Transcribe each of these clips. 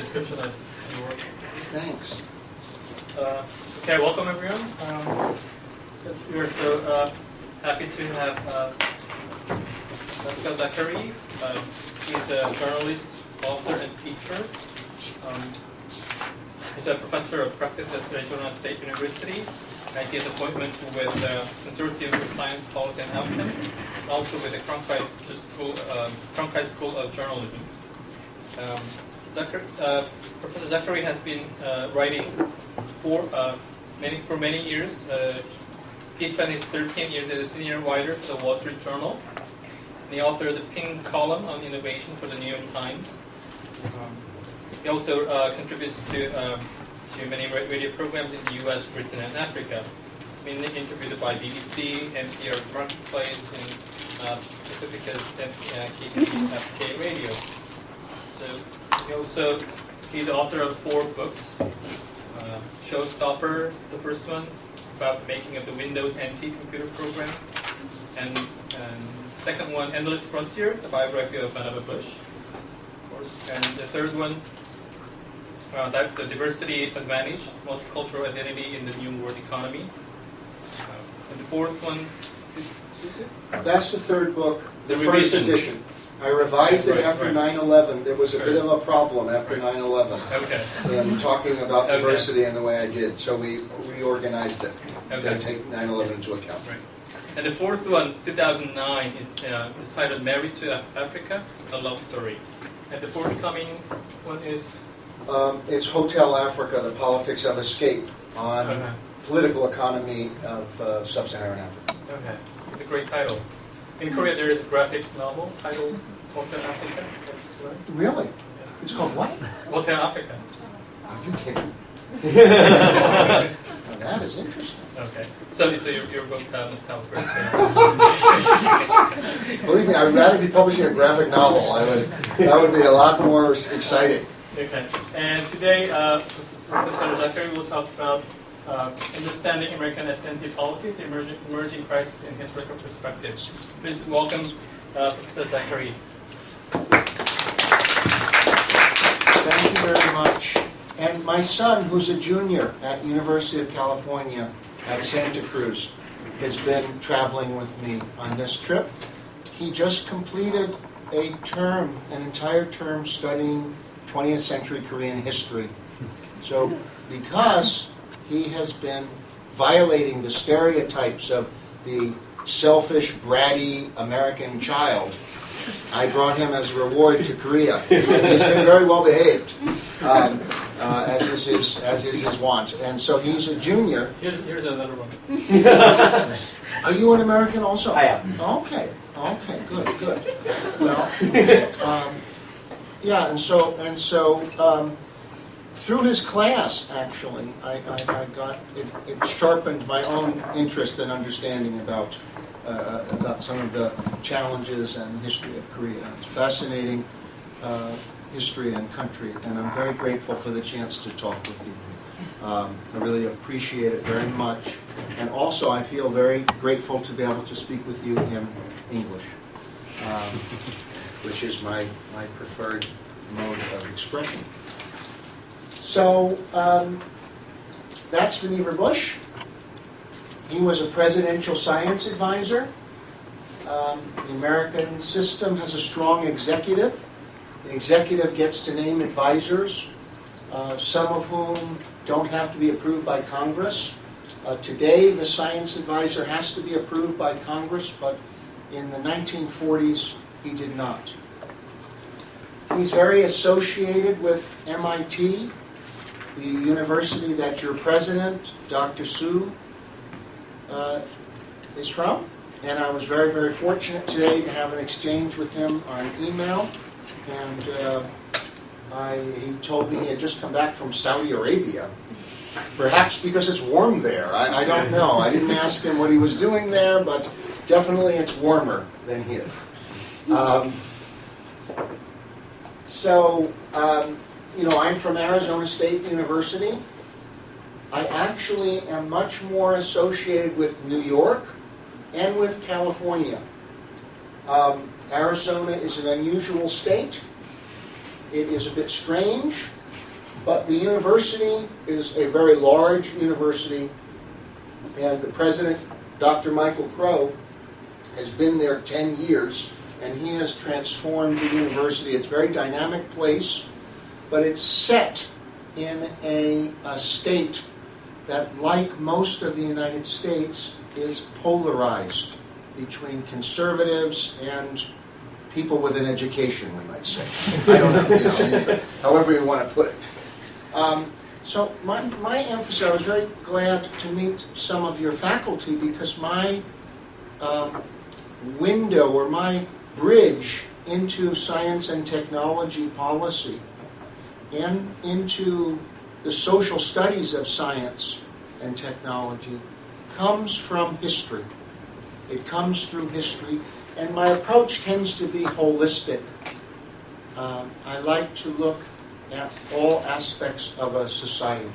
description of your work. Thanks. Okay, welcome everyone. We're so happy to have Pascal Zachary. He's a journalist, author, and teacher. He's a professor of practice at Arizona State University, and he has appointment with the Consortium for Science, Policy, and Outcomes, and also with the Cronkite School of Journalism. Professor Zachary has been writing for many years. He spent his 13 years as a senior writer for the Wall Street Journal. And he authored the Pink Column on Innovation for the New York Times. He also contributes to many radio programs in the U.S., Britain, and Africa. He's been interviewed by BBC, NPR's Marketplace, and Pacifica's KPFK Radio. So he's the author of 4 books. Showstopper, the first one, about the making of the Windows NT computer program. And second one, Endless Frontier, the biography of Vannevar, of course. And the third one, the diversity advantage, multicultural identity in the new world economy. And the fourth one, is it? That's the third book, the first edition. I revised it after 9/11. There was a bit of a problem after 9/11 in talking about diversity and the way I did. So we reorganized it to take 9/11 into account. Right. And the fourth one, 2009, is titled Married to Africa, a Love Story. And the forthcoming one is? It's Hotel Africa, the Politics of Escape, on political economy of sub-Saharan Africa. Okay. It's a great title. In Korea, there is a graphic novel titled Hotel Africa. Really? Yeah. It's called what? Hotel Africa. Are you kidding? Well, that is interesting. Okay. So your book must have great sales. Believe me, I would rather be publishing a graphic novel. That would be a lot more exciting. Okay. And today, Professor Zachary will talk about understanding American S&T Policy, the emerging crisis in historical perspective. Please welcome Professor Zachary. Thank you very much. And my son, who's a junior at University of California at Santa Cruz, has been traveling with me on this trip. He just completed an entire term studying 20th century Korean history. So because he has been violating the stereotypes of the selfish, bratty American child, I brought him as a reward to Korea. He's been very well behaved, as is his wont. And so he's a junior. Here's another one. Are you an American also? I am. Okay, good. Well, yeah, and so through his class, actually, I got it sharpened my own interest and understanding about some of the challenges and history of Korea. It's fascinating history and country, and I'm very grateful for the chance to talk with you. I really appreciate it very much, and also I feel very grateful to be able to speak with you in English, which is my preferred mode of expression. So that's Vannevar Bush. He was a presidential science advisor. The American system has a strong executive. The executive gets to name advisors, some of whom don't have to be approved by Congress. Today, the science advisor has to be approved by Congress, but in the 1940s, he did not. He's very associated with MIT, the university that your president, Dr. Su, is from. And I was very, very fortunate today to have an exchange with him on email. And he told me he had just come back from Saudi Arabia. Perhaps because it's warm there. I don't know. I didn't ask him what he was doing there, but definitely it's warmer than here. I'm from Arizona State University. I actually am much more associated with New York and with California. Arizona is an unusual state. It is a bit strange. But the university is a very large university, and the president, Dr. Michael Crow, has been there 10 years, and he has transformed the university. It's a very dynamic place, but it's set in a state that, like most of the United States, is polarized between conservatives and people with an education, we might say. I don't know, however you want to put it. So my emphasis, I was very glad to meet some of your faculty, because my window, or my bridge into science and technology policy and into the social studies of science and technology comes from history. It comes through history, and my approach tends to be holistic. I like to look at all aspects of a society.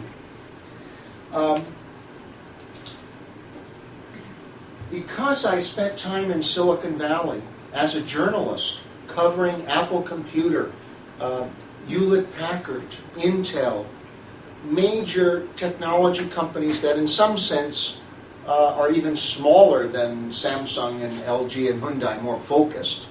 Because I spent time in Silicon Valley as a journalist covering Apple Computer, Hewlett-Packard, Intel, major technology companies that in some sense are even smaller than Samsung and LG and Hyundai, more focused.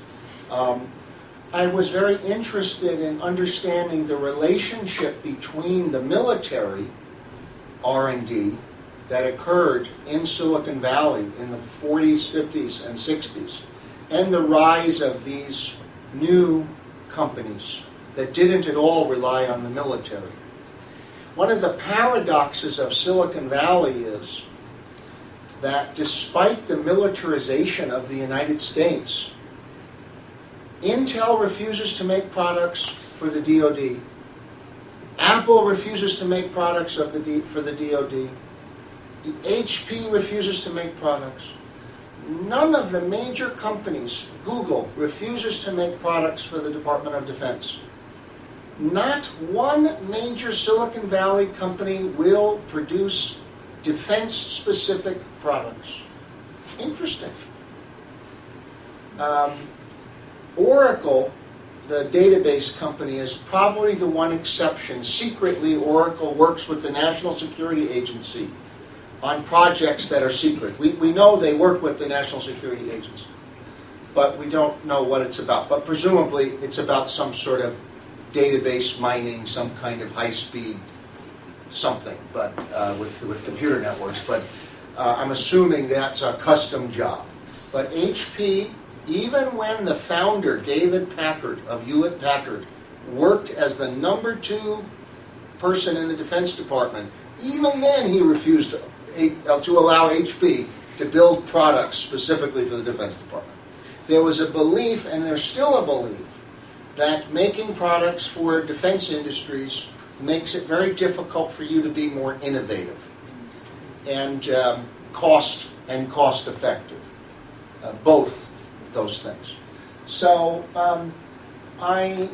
I was very interested in understanding the relationship between the military R&D that occurred in Silicon Valley in the 40s, 50s, and 60s, and the rise of these new companies that didn't at all rely on the military. One of the paradoxes of Silicon Valley is that despite the militarization of the United States, Intel refuses to make products for the DoD. Apple refuses to make products for the DoD. HP refuses to make products. None of the major companies, Google, refuses to make products for the Department of Defense. Not one major Silicon Valley company will produce defense-specific products. Interesting. Oracle, the database company, is probably the one exception. Secretly, Oracle works with the National Security Agency on projects that are secret. We know they work with the National Security Agency, but we don't know what it's about. But presumably, it's about some sort of database mining, some kind of high-speed something, but with computer networks. But I'm assuming that's a custom job. But HP, even when the founder, David Packard of Hewlett-Packard, worked as the #2 person in the Defense Department, even then he refused to allow HP to build products specifically for the Defense Department. There was a belief, and there's still a belief, that making products for defense industries makes it very difficult for you to be more innovative and cost effective, both those things. So I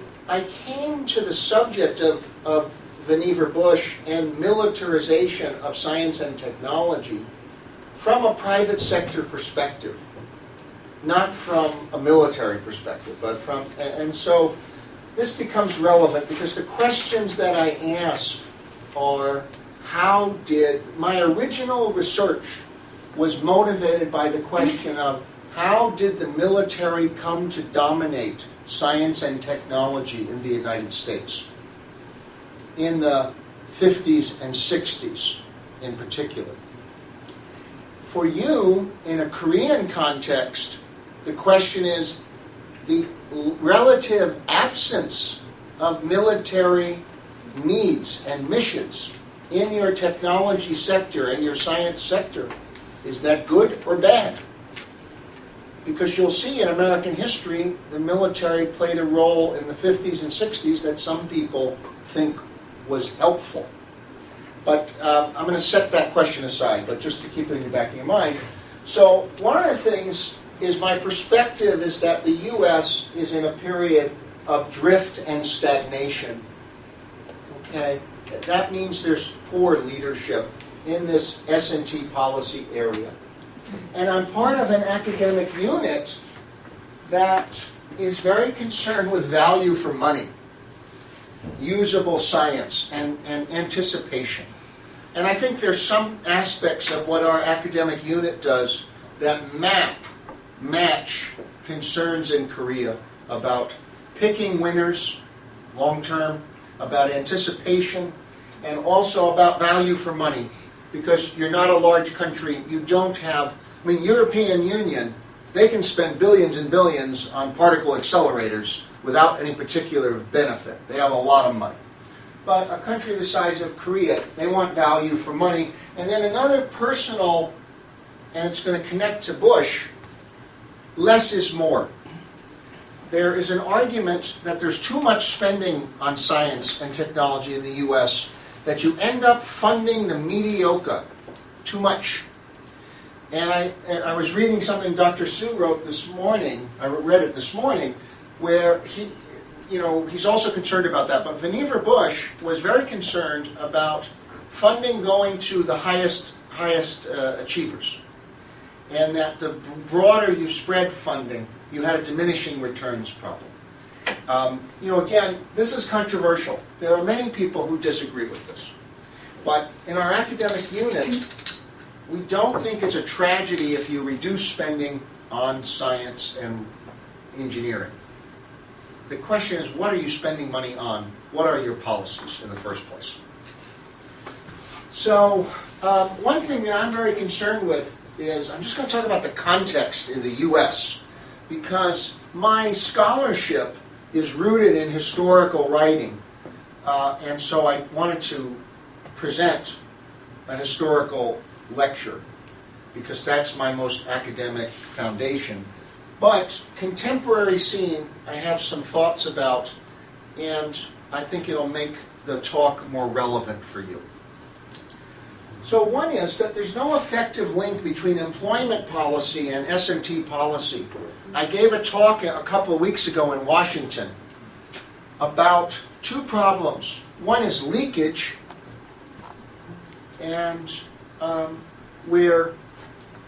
came to the subject of Vannevar Bush and militarization of science and technology from a private sector perspective, not from a military perspective, but from, and so this becomes relevant because the questions that I ask are, how did, my original research was motivated by the question of how did the military come to dominate science and technology in the United States in the 50s and 60s in particular. For you, in a Korean context, the question is the relative absence of military needs and missions in your technology sector and your science sector. Is that good or bad? Because you'll see in American history, the military played a role in the 50s and 60s that some people think was helpful. But I'm going to set that question aside, but just to keep it in the back of your mind. So one of the things is my perspective is that the U.S. is in a period of drift and stagnation. Okay? That means there's poor leadership in this S&T policy area. And I'm part of an academic unit that is very concerned with value for money. usable science and anticipation. And I think there's some aspects of what our academic unit does that match concerns in Korea about picking winners long term, about anticipation, and also about value for money. Because you're not a large country, you don't have, European Union, they can spend billions and billions on particle accelerators without any particular benefit. They have a lot of money. But a country the size of Korea, they want value for money. And then another personal, and it's going to connect to Bush, less is more. There is an argument that there's too much spending on science and technology in the U.S., that you end up funding the mediocre too much. And I was reading something Dr. Su wrote this morning, I read it this morning, where he's also concerned about that. But Vannevar Bush was very concerned about funding going to the highest achievers. And that the broader you spread funding, you had a diminishing returns problem. Again, this is controversial. There are many people who disagree with this. But in our academic unit, we don't think it's a tragedy if you reduce spending on science and engineering. The question is, what are you spending money on? What are your policies in the first place? So, one thing that I'm very concerned with is, I'm just going to talk about the context in the U.S., because my scholarship is rooted in historical writing, and so I wanted to present a historical lecture, because that's my most academic foundation. But contemporary scene, I have some thoughts about, and I think it'll make the talk more relevant for you. So one is that there's no effective link between employment policy and S&T policy. I gave a talk a couple of weeks ago in Washington about two problems. One is leakage, and where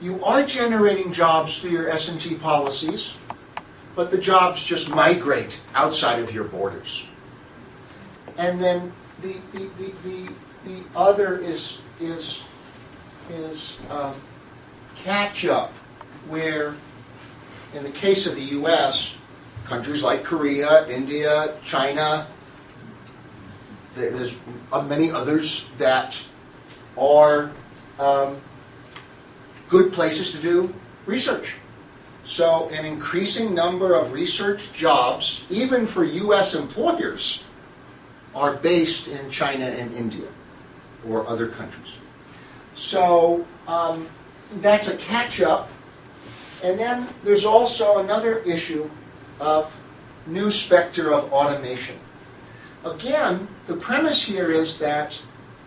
you are generating jobs through your S&T policies, but the jobs just migrate outside of your borders. And then the other is catch up, where in the case of the U.S., countries like Korea, India, China, there's many others that are good places to do research. So an increasing number of research jobs, even for U.S. employers, are based in China and India or other countries. So that's a catch-up. And then there's also another issue of new specter of automation. Again, the premise here is that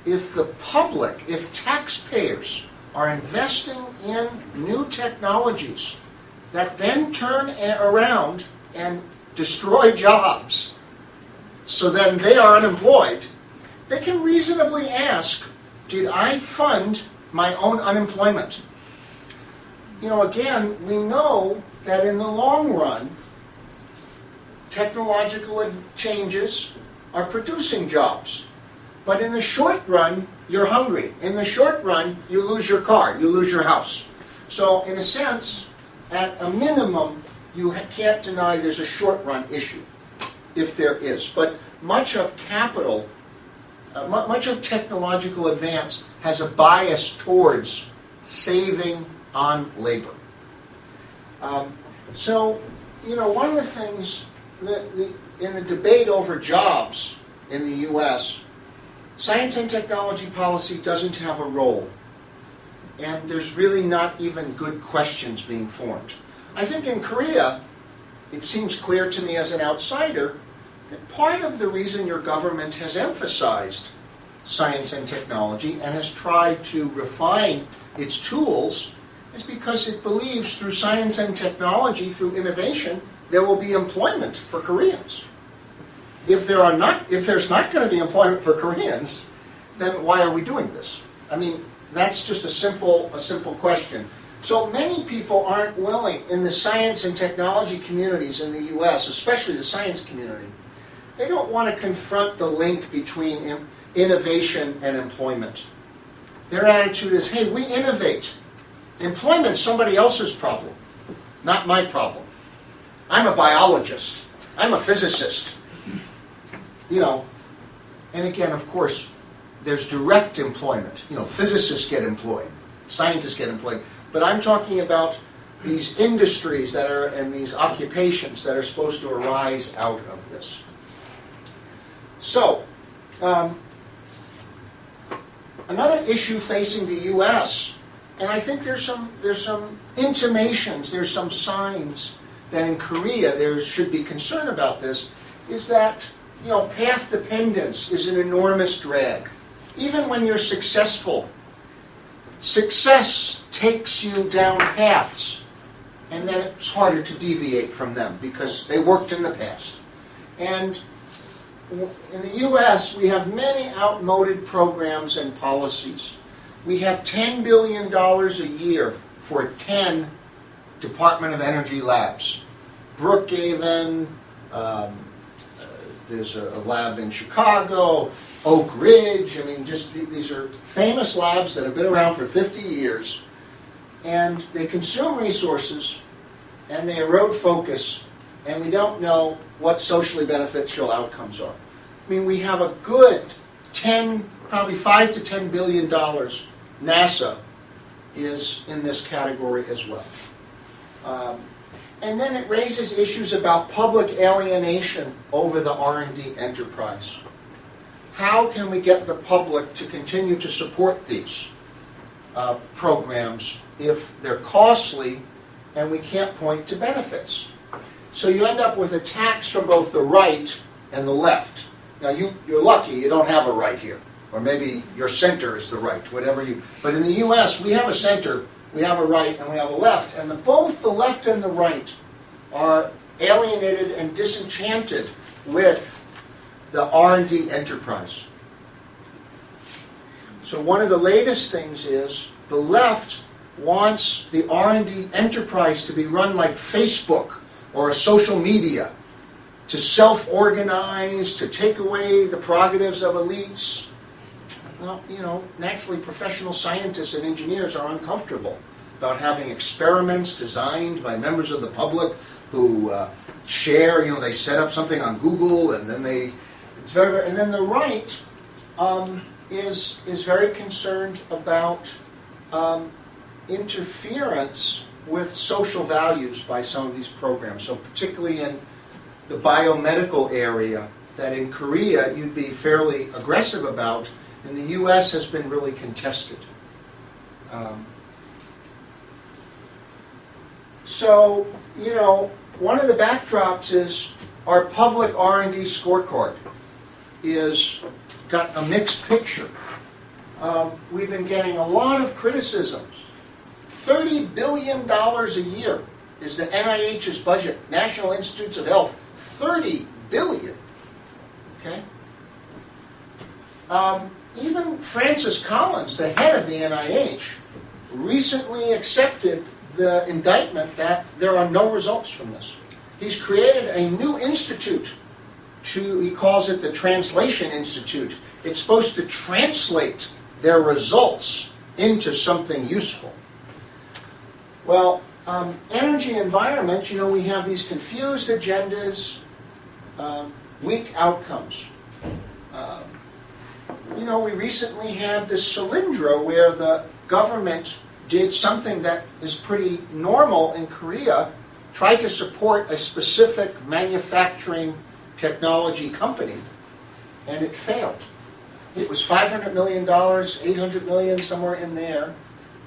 if the public, if taxpayers are investing in new technologies that then turn around and destroy jobs, so then they are unemployed, they can reasonably ask, did I fund my own unemployment? Again, we know that in the long run, technological changes are producing jobs. But in the short run, you're hungry. In the short run, you lose your car, you lose your house. So in a sense, at a minimum, you can't deny there's a short run issue, if there is. But much of capital, much of technological advance has a bias towards saving on labor. One of the things in the debate over jobs in the U.S., science and technology policy doesn't have a role. And there's really not even good questions being formed. I think in Korea, it seems clear to me as an outsider that part of the reason your government has emphasized science and technology and has tried to refine its tools is because it believes through science and technology, through innovation, there will be employment for Koreans. If there's not going to be employment for Koreans, then why are we doing this? That's just a simple question. So many people aren't willing in the science and technology communities in the U.S., especially the science community, They don't want to confront the link between innovation and employment. Their attitude is, hey, we innovate. Employment's somebody else's problem, not my problem. I'm a biologist. I'm a physicist. You know, and again, of course, there's direct employment. You know, physicists get employed, scientists get employed. But I'm talking about these industries that are, and these occupations that are supposed to arise out of this. So, another issue facing the U.S., and I think there's some intimations, there's some signs that in Korea there should be concern about this, is that, you know, path dependence is an enormous drag. Even when you're successful, success takes you down paths, and then it's harder to deviate from them because they worked in the past. And in the U.S., we have many outmoded programs and policies. We have $10 billion a year for 10 Department of Energy labs. Brookhaven, there's a lab in Chicago, Oak Ridge. I mean, just these are famous labs that have been around for 50 years. And they consume resources, and they erode focus, and we don't know what socially beneficial outcomes are. I mean, we have a good 10, probably $5 to $10 billion. NASA is in this category as well. And then it raises issues about public alienation over the R&D enterprise. How can we get the public to continue to support these programs if they're costly and we can't point to benefits? So you end up with attacks from both the right and the left. Now you're lucky you don't have a right here. Or maybe your center is the right, whatever you... But in the U.S., we have a center, we have a right, and we have a left. And both the left and the right are alienated and disenchanted with the R&D enterprise. So one of the latest things is the left wants the R&D enterprise to be run like Facebook or a social media, to self-organize, to take away the prerogatives of elites. Well, you know, naturally professional scientists and engineers are uncomfortable about having experiments designed by members of the public who share, you know, they set up something on Google and then and then the right is very concerned about interference with social values by some of these programs. So particularly in the biomedical area, that in Korea you'd be fairly aggressive about, in the U.S. has been really contested. So, you know, one of the backdrops is our public R&D scorecard is got a mixed picture. We've been getting a lot of criticisms. $30 billion a year is the NIH's budget, National Institutes of Health. $30 billion. Okay? Even Francis Collins, the head of the NIH, recently accepted the indictment that there are no results from this. He's created a new institute. He calls it the Translation Institute. It's supposed to translate their results into something useful. Well, energy environment, you know, we have these confused agendas, weak outcomes. You know, we recently had this Solyndra where the government did something that is pretty normal in Korea, tried to support a specific manufacturing technology company, and it failed. It was $500 million, $800 million, somewhere in there,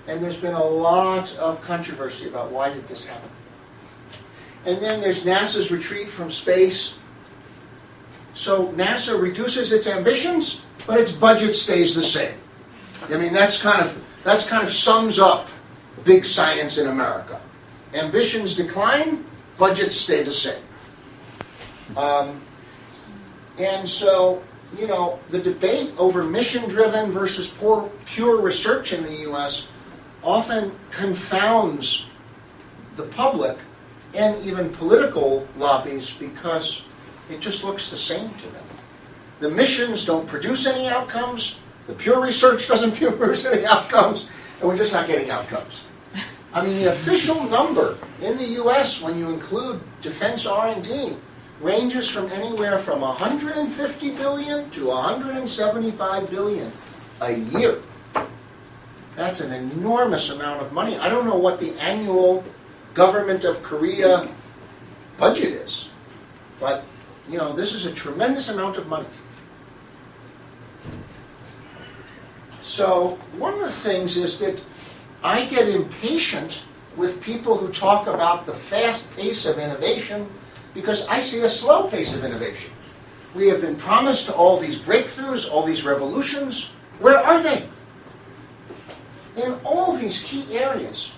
and there's been a lot of controversy about why did this happen. And then there's NASA's retreat from space. So NASA reduces its ambitions, but its budget stays the same. I mean, that's kind of sums up big science in America. Ambitions decline, budgets stay the same. And so, you know, the debate over mission-driven versus pure research in the U.S. often confounds the public and even political lobbies because it just looks the same to them. The missions don't produce any outcomes, the pure research doesn't produce any outcomes, and we're just not getting outcomes. I mean, the official number in the US, when you include defense R&D, ranges from anywhere from 150 billion to 175 billion a year. That's an enormous amount of money. I don't know what the annual government of Korea budget is, but you know, this is a tremendous amount of money. So one of the things is that I get impatient with people who talk about the fast pace of innovation because I see a slow pace of innovation. We have been promised all these breakthroughs, all these revolutions. Where are they? In all these key areas,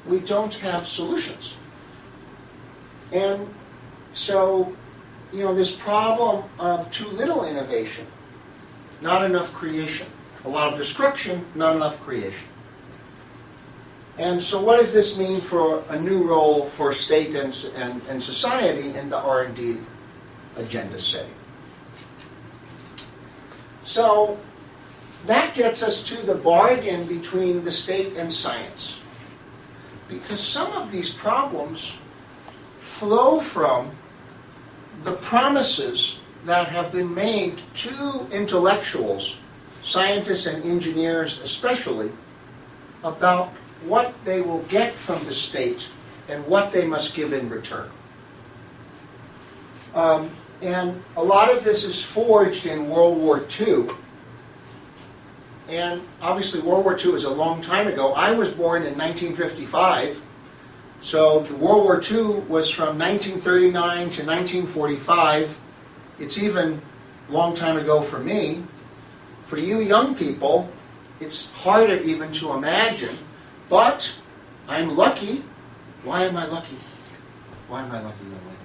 we don't have solutions. And so, you know, this problem of too little innovation, not enough creation. A lot of destruction, not enough creation. And so what does this mean for a new role for state and society in the R&D agenda setting? So that gets us to the bargain between the state and science. Because some of these problems flow from the promises that have been made to intellectuals, scientists and engineers especially, about what they will get from the state and what they must give in return. And a lot of this is forged in World War II. And obviously World War II is a long time ago. I was born in 1955. So the World War II was from 1939 to 1945. It's even a long time ago for me. For you young people, it's harder even to imagine. But I'm lucky. Why am I lucky? Why am I lucky, young lady?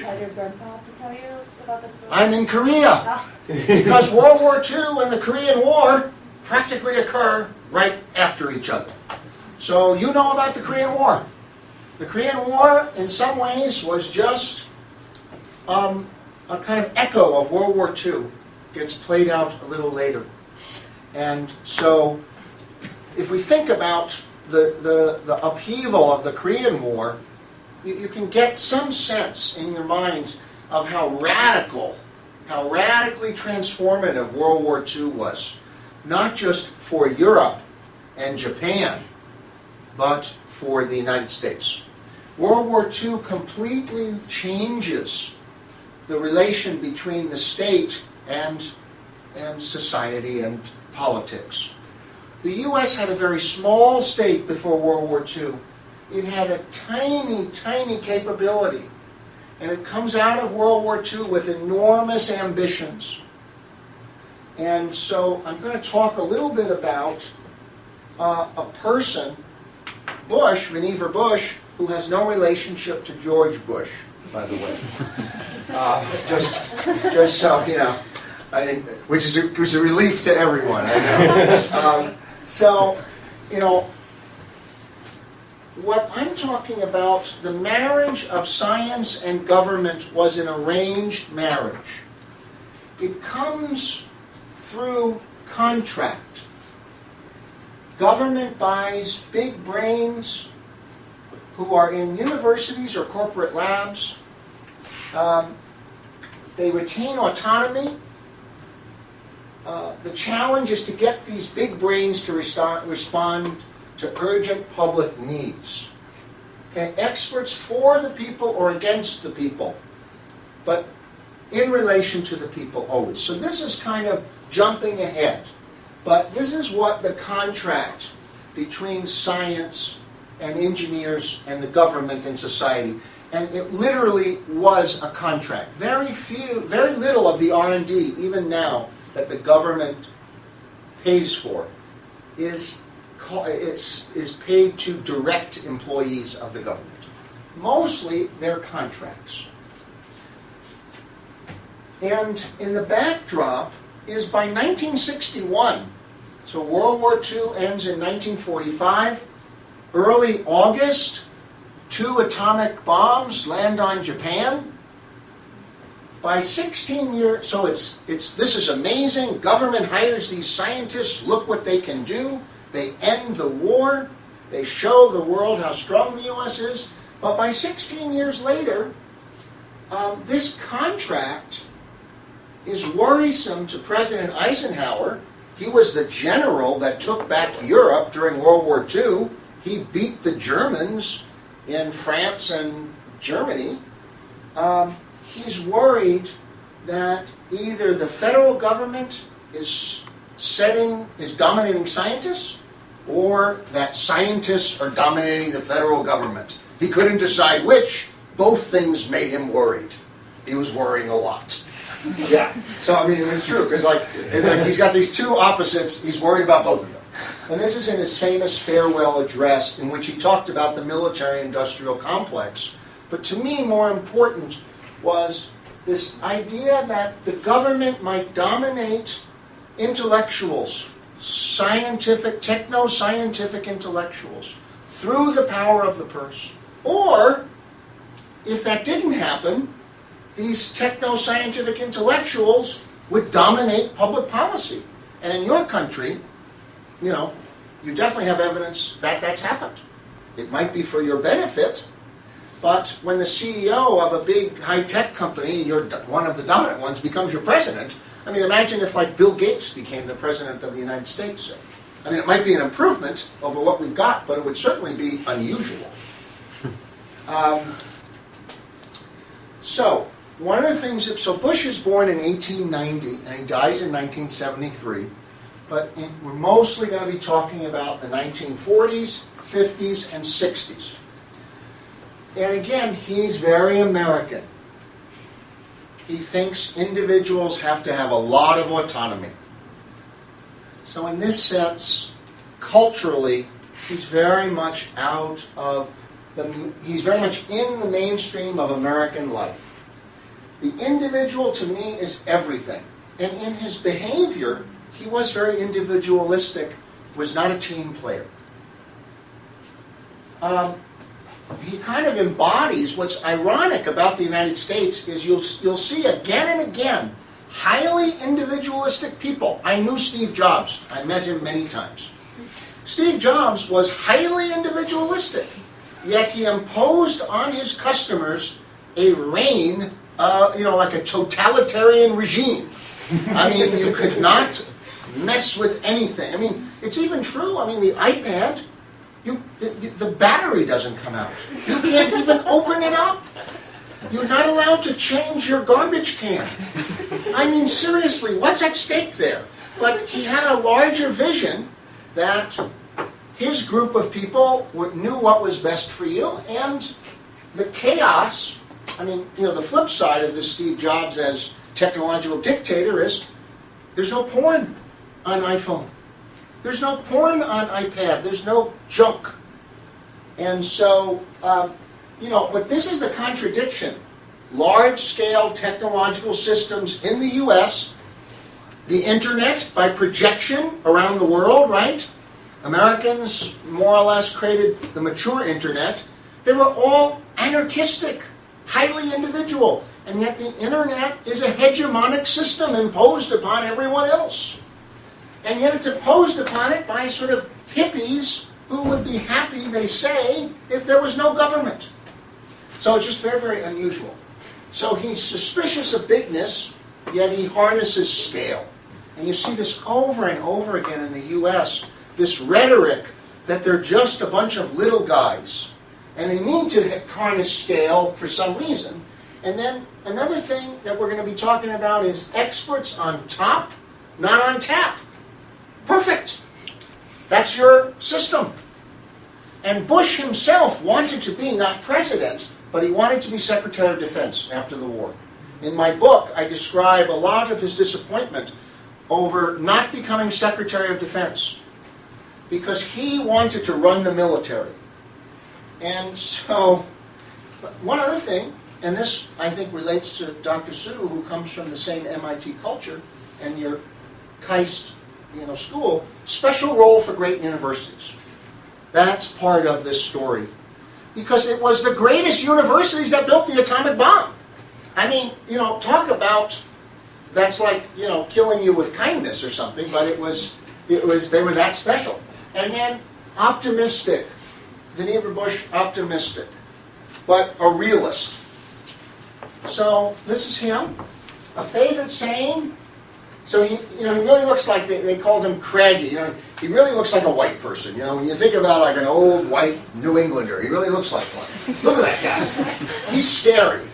Had your grandpa to tell you about the story? I'm in Korea. Because World War II and the Korean War practically occur right after each other. So you know about the Korean War. The Korean War, in some ways, was just a kind of echo of World War II. Gets played out a little later. And so if we think about the upheaval of the Korean War, you can get some sense in your minds of how radically transformative World War II was. Not just for Europe and Japan, but for the United States. World War II completely changes the relation between the state and society and politics. The U.S. had a very small state before World War II. It had a tiny, tiny capability. And it comes out of World War II with enormous ambitions. And so I'm going to talk a little bit about a person, Bush, Vannevar Bush, who has no relationship to George Bush, by the way. Just so you know, which is a relief to everyone, I know. So, you know, what I'm talking about, the marriage of science and government was an arranged marriage. It comes through contract. Government buys big brains who are in universities or corporate labs. They retain autonomy. The challenge is to get these big brains to respond to urgent public needs. Okay, experts for the people or against the people, but in relation to the people always. So this is kind of jumping ahead, but this is what the contract between science and engineers and the government and society, and it literally was a contract. Very little of the R&D, even now, that the government pays for is paid to direct employees of the government. Mostly they're contracts. And in the backdrop is by 1961, so World War II ends in 1945, early August, 2 atomic bombs land on Japan. By 16 years, so this is amazing. Government hires these scientists. Look what they can do. They end the war. They show the world how strong the U.S. is. But by 16 years later, this contract is worrisome to President Eisenhower. He was the general that took back Europe during World War II. He beat the Germans in France and Germany. He's worried that either the federal government is dominating scientists, or that scientists are dominating the federal government. He couldn't decide which. Both things made him worried. He was worrying a lot. Yeah. So I mean, it's true because he's got these two opposites. He's worried about both of them. And this is in his famous farewell address, in which he talked about the military-industrial complex. But to me, more important was this idea that the government might dominate intellectuals, techno-scientific intellectuals, through the power of the purse. Or, if that didn't happen, these techno-scientific intellectuals would dominate public policy. And in your country, you definitely have evidence that that's happened. It might be for your benefit, but when the CEO of a big high-tech company, you're one of the dominant ones, becomes your president, I mean, imagine if, like, Bill Gates became the president of the United States. I mean, it might be an improvement over what we've got, but it would certainly be unusual. So, one of the things so Bush is born in 1890, and he dies in 1973, but we're mostly going to be talking about the 1940s, 50s, and 60s. And again, he's very American. He thinks individuals have to have a lot of autonomy. So in this sense, culturally, he's very much he's very much in the mainstream of American life. The individual, to me, is everything. And in his behavior, he was very individualistic, was not a team player. He kind of embodies what's ironic about the United States is you'll see again and again highly individualistic people. I knew Steve Jobs. I met him many times. Steve Jobs was highly individualistic, yet he imposed on his customers a reign, like a totalitarian regime. I mean, you could not mess with anything. I mean, it's even true. I mean, the iPad, the battery doesn't come out. You can't even open it up. You're not allowed to change your garbage can. I mean, seriously, what's at stake there? But he had a larger vision that his group of people knew what was best for you, and the chaos, I mean, the flip side of this Steve Jobs as technological dictator is there's no porn on iPhone. There's no porn on iPad. There's no junk. And so, but this is the contradiction. Large-scale technological systems in the U.S., the internet by projection around the world, right? Americans more or less created the mature internet. They were all anarchistic, highly individual, and yet the internet is a hegemonic system imposed upon everyone else. And yet it's imposed upon it by sort of hippies who would be happy, they say, if there was no government. So it's just very, very unusual. So he's suspicious of bigness, yet he harnesses scale. And you see this over and over again in the U.S., this rhetoric that they're just a bunch of little guys. And they need to harness scale for some reason. And then another thing that we're going to be talking about is experts on top, not on tap. Perfect. That's your system. And Bush himself wanted to be not president, but he wanted to be Secretary of Defense after the war. In my book, I describe a lot of his disappointment over not becoming Secretary of Defense because he wanted to run the military. And so, one other thing, and this I think relates to Dr. Su, who comes from the same MIT culture, and your KAIST school, special role for great universities. That's part of this story. because it was the greatest universities that built the atomic bomb. I mean, talk about, that's like, killing you with kindness or something, but they were that special. And then optimistic, Vannevar Bush, optimistic, but a realist. So this is him. A favorite saying. So he really looks like, they called him craggy. He really looks like a white person. When you think about like an old white New Englander, he really looks like one. Look at that guy. He's scary.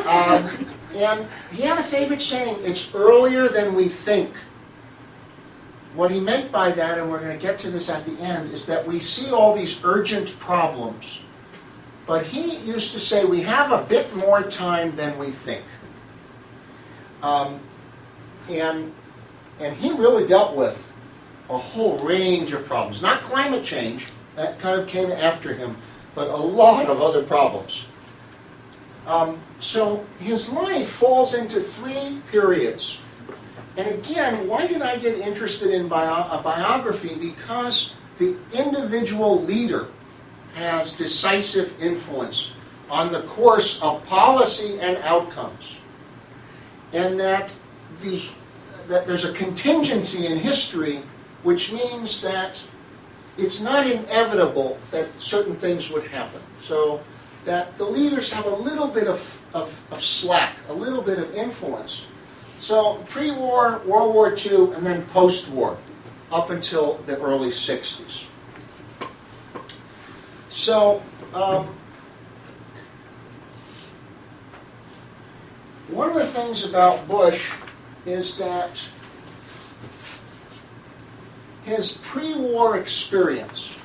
And he had a favorite saying, it's earlier than we think. What he meant by that, and we're going to get to this at the end, is that we see all these urgent problems. But he used to say we have a bit more time than we think. And he really dealt with a whole range of problems. Not climate change, that kind of came after him, but a lot of other problems. So his life falls into 3 periods. And again, why did I get interested in a biography? Because the individual leader has decisive influence on the course of policy and outcomes. And that there's a contingency in history, which means that it's not inevitable that certain things would happen. So that the leaders have a little bit of slack, a little bit of influence. So pre-war, World War II, and then post-war, up until the early 60s. So, one of the things about Bush is that his pre-war experience,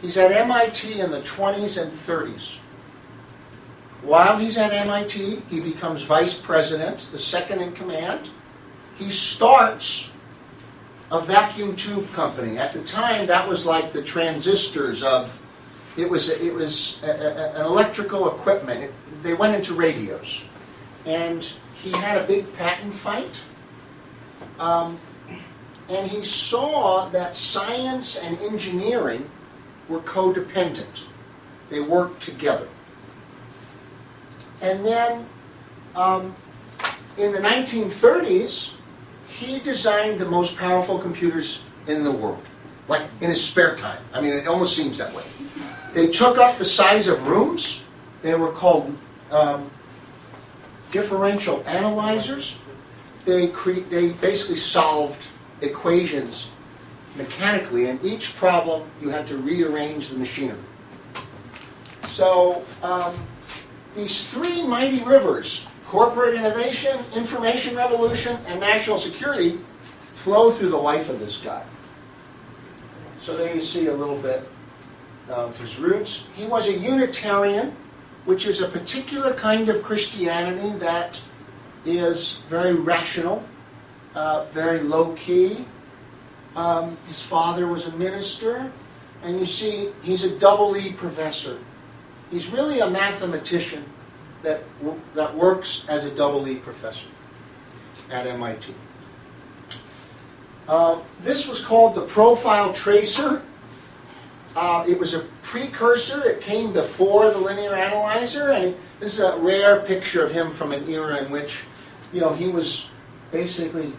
he's at MIT in the 20s and 30s. While he's at MIT, he becomes vice president, the second in command. He starts a vacuum tube company. At the time, that was like the transistors of, it was an electrical equipment. They went into radios. And he had a big patent fight. And he saw that science and engineering were codependent. They worked together. And then in the 1930s, he designed the most powerful computers in the world, like in his spare time. I mean, it almost seems that way. They took up the size of rooms. They were called differential analyzers. They basically solved equations mechanically, and each problem you had to rearrange the machinery. So these 3 mighty rivers, corporate innovation, information revolution, and national security, flow through the life of this guy. So there you see a little bit of his roots. He was a Unitarian, which is a particular kind of Christianity that is very rational, very low-key. His father was a minister, and you see he's a double E professor. He's really a mathematician that works as a double E professor at MIT. This was called the profile tracer. It was a precursor. It came before the linear analyzer, and this is a rare picture of him from an era in which, he was basically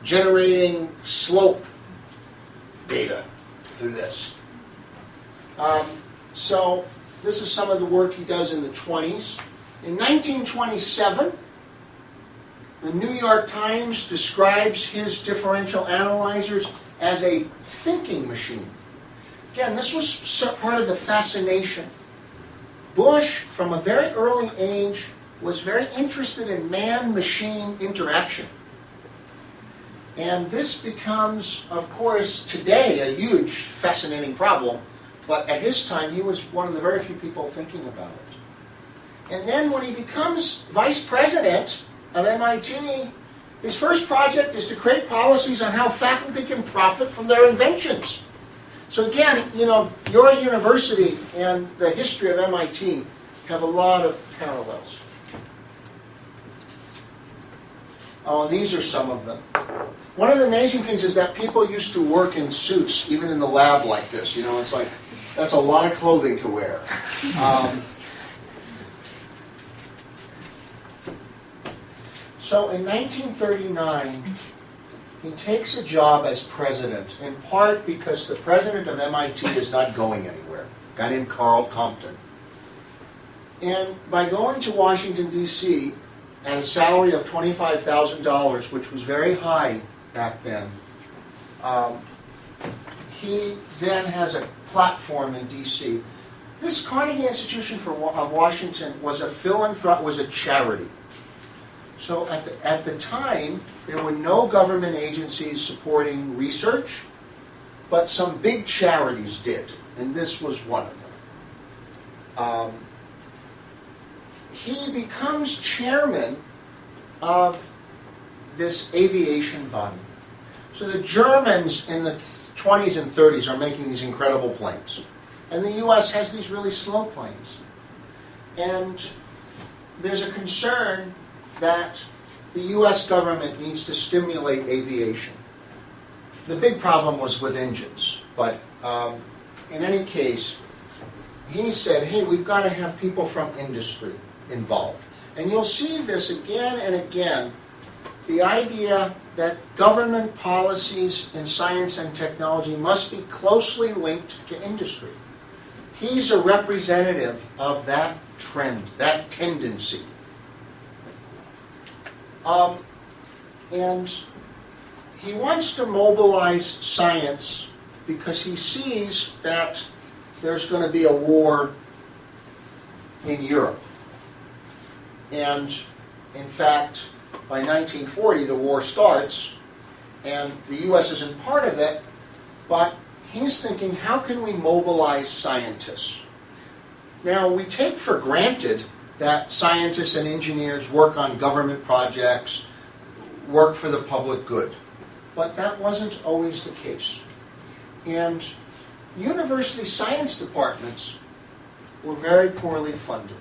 generating slope data through this. So this is some of the work he does in the 20s. In 1927, the New York Times describes his differential analyzers as a thinking machine. Again, this was part of the fascination. Bush, from a very early age, was very interested in man-machine interaction. And this becomes, of course, today a huge, fascinating problem. But at his time, he was one of the very few people thinking about it. And then when he becomes vice president of MIT, his first project is to create policies on how faculty can profit from their inventions. So again, your university and the history of MIT have a lot of parallels. Oh, and these are some of them. One of the amazing things is that people used to work in suits, even in the lab like this. It's like That's a lot of clothing to wear. So in 1939, he takes a job as president, in part because the president of MIT is not going anywhere, a guy named Carl Compton. And by going to Washington, D.C., at a salary of $25,000, which was very high back then, he then has a platform in D.C. This Carnegie Institution of Washington was a charity. So at the time, there were no government agencies supporting research, but some big charities did, and this was one of them. He becomes chairman of this aviation body. So the Germans in the 20s and 30s are making these incredible planes, and the U.S. has these really slow planes. And there's a concern that the U.S. government needs to stimulate aviation. The big problem was with engines, but in any case, he said, hey, we've got to have people from industry involved. And you'll see this again and again, the idea that government policies in science and technology must be closely linked to industry. He's a representative of that trend, that tendency. And he wants to mobilize science because he sees that there's going to be a war in Europe. And in fact, by 1940, the war starts, and the U.S. isn't part of it, but he's thinking, how can we mobilize scientists? Now, we take for granted that scientists and engineers work on government projects, work for the public good. But that wasn't always the case. And university science departments were very poorly funded.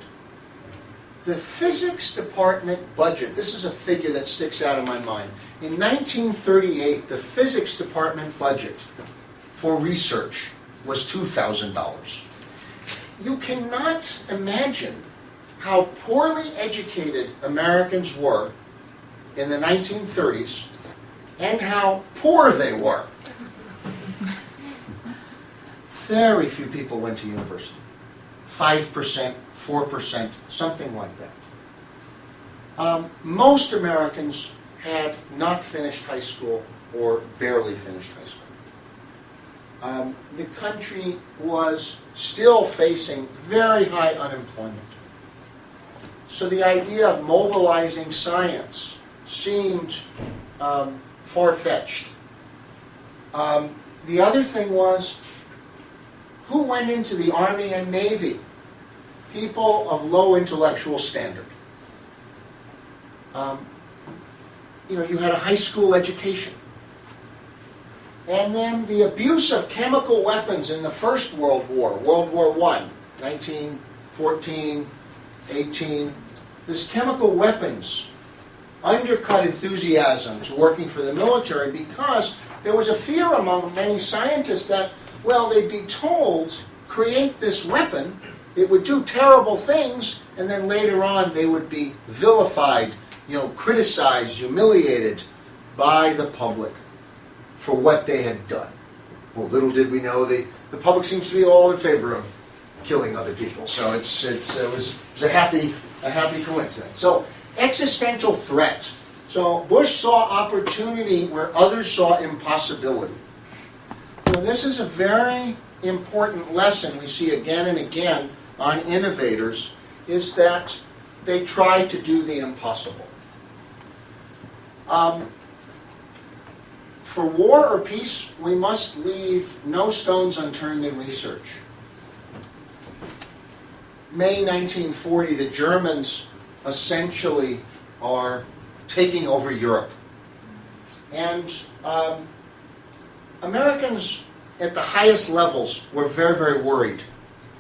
The physics department budget, this is a figure that sticks out in my mind. In 1938, the physics department budget for research was $2,000. You cannot imagine how poorly educated Americans were in the 1930s and how poor they were. Very few people went to university. 5%, 4%, something like that. Most Americans had not finished high school or barely finished high school. The country was still facing very high unemployment. So the idea of mobilizing science seemed far-fetched. The other thing was, who went into the Army and Navy? People of low intellectual standard. You had a high school education. And then the abuse of chemical weapons in the First World War, World War I, 1914, 18, this chemical weapons undercut enthusiasm to working for the military because there was a fear among many scientists that, well, they'd be told, create this weapon, it would do terrible things, and then later on they would be vilified, criticized, humiliated by the public for what they had done. Well, little did we know the public seems to be all in favor of killing other people. So it was a happy coincidence. So existential threat. So Bush saw opportunity where others saw impossibility. This is a very important lesson we see again and again on innovators, is that they try to do the impossible. For war or peace, we must leave no stones unturned in research. May 1940, the Germans essentially are taking over Europe. And Americans at the highest levels were very, very worried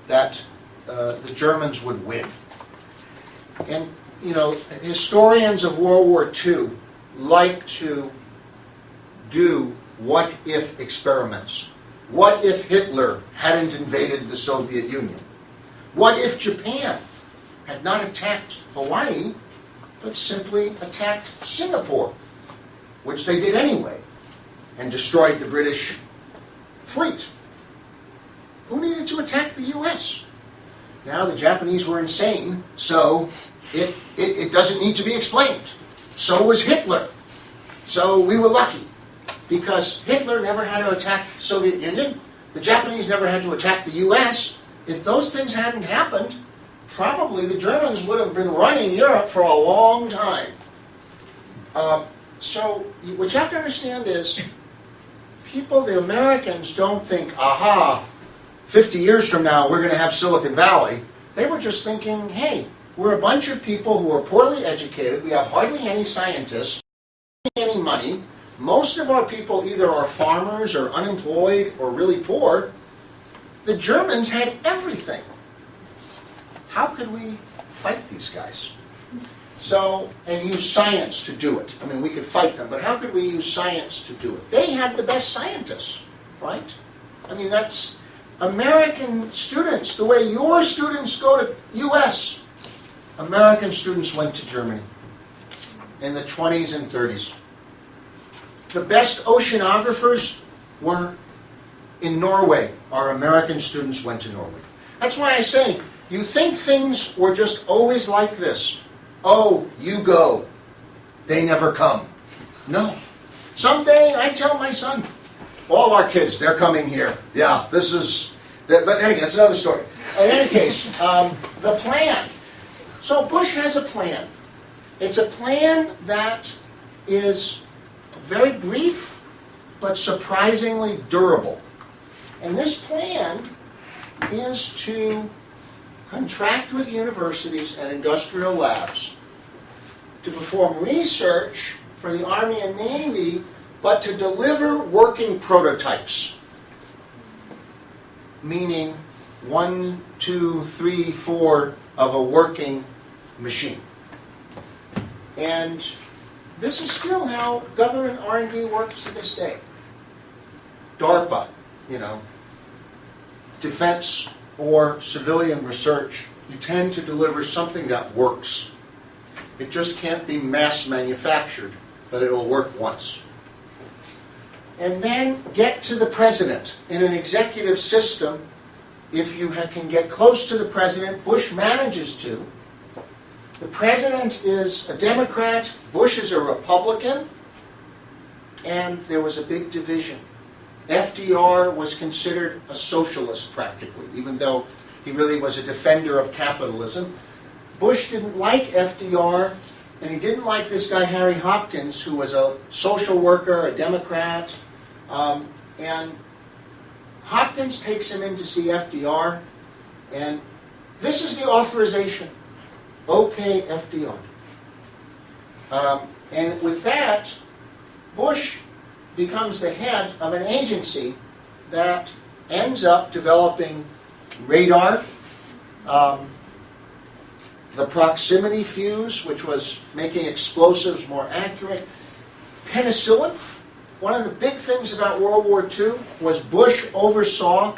that the Germans would win. And, historians of World War II like to do what-if experiments. What if Hitler hadn't invaded the Soviet Union? What if Japan had not attacked Hawaii, but simply attacked Singapore, which they did anyway, and destroyed the British fleet? Who needed to attack the U.S.? Now, the Japanese were insane, so it doesn't need to be explained. So was Hitler. So we were lucky, because Hitler never had to attack the Soviet Union. The Japanese never had to attack the U.S. If those things hadn't happened, probably the Germans would have been running Europe for a long time. So what you have to understand is, people, the Americans, don't think, aha, 50 years from now we're going to have Silicon Valley. They were just thinking, hey, we're a bunch of people who are poorly educated, we have hardly any scientists, any money, most of our people either are farmers or unemployed or really poor. The Germans had everything. How could we fight these guys? So, and use science to do it. I mean, we could fight them, but how could we use science to do it? They had the best scientists, right? I mean, that's American students, the way your students go to US. American students went to Germany in the 20s and 30s. The best oceanographers were in Norway. Our American students went to Norway. That's why I say, you think things were just always like this. Oh, you go. They never come. No. Someday, I tell my son, all our kids, they're coming here. Yeah, this is... But anyway, that's another story. In any case, the plan. So Bush has a plan. It's a plan that is very brief, but surprisingly durable. And this plan is to contract with universities and industrial labs to perform research for the Army and Navy, but to deliver working prototypes. Meaning 1, 2, 3, 4 of a working machine. And this is still how government R&D works to this day. DARPA, defense or civilian research, you tend to deliver something that works. It just can't be mass manufactured, but it'll work once. And then get to the president. In an executive system, if you can get close to the president, Bush manages to. The president is a Democrat, Bush is a Republican, and there was a big division. FDR was considered a socialist practically, even though he really was a defender of capitalism. Bush didn't like FDR, and he didn't like this guy Harry Hopkins, who was a social worker, a Democrat, and Hopkins takes him in to see FDR, and this is the authorization. Okay, FDR. And with that, Bush becomes the head of an agency that ends up developing radar, the proximity fuse, which was making explosives more accurate, penicillin. One of the big things about World War II was Bush oversaw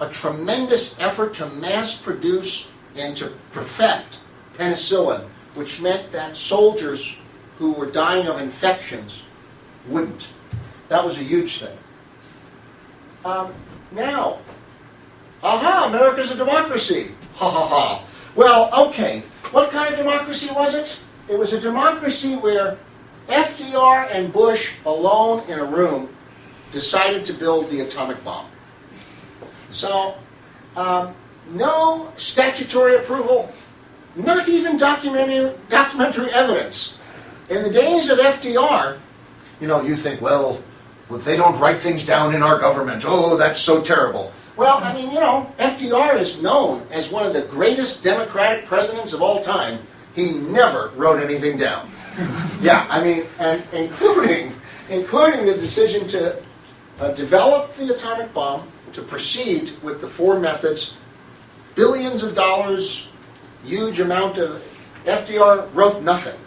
a tremendous effort to mass produce and to perfect penicillin, which meant that soldiers who were dying of infections wouldn't. That was a huge thing. Now, aha, America's a democracy. Ha ha ha. Well, okay, what kind of democracy was it? It was a democracy where FDR and Bush, alone in a room, decided to build the atomic bomb. So, no statutory approval, not even documentary evidence. In the days of FDR, you think, well, they don't write things down in our government. Oh, that's so terrible. Well, I mean, FDR is known as one of the greatest Democratic presidents of all time. He never wrote anything down. Yeah, I mean, and including the decision to develop the atomic bomb, to proceed with the 4 methods, billions of dollars, huge amount of... FDR wrote nothing.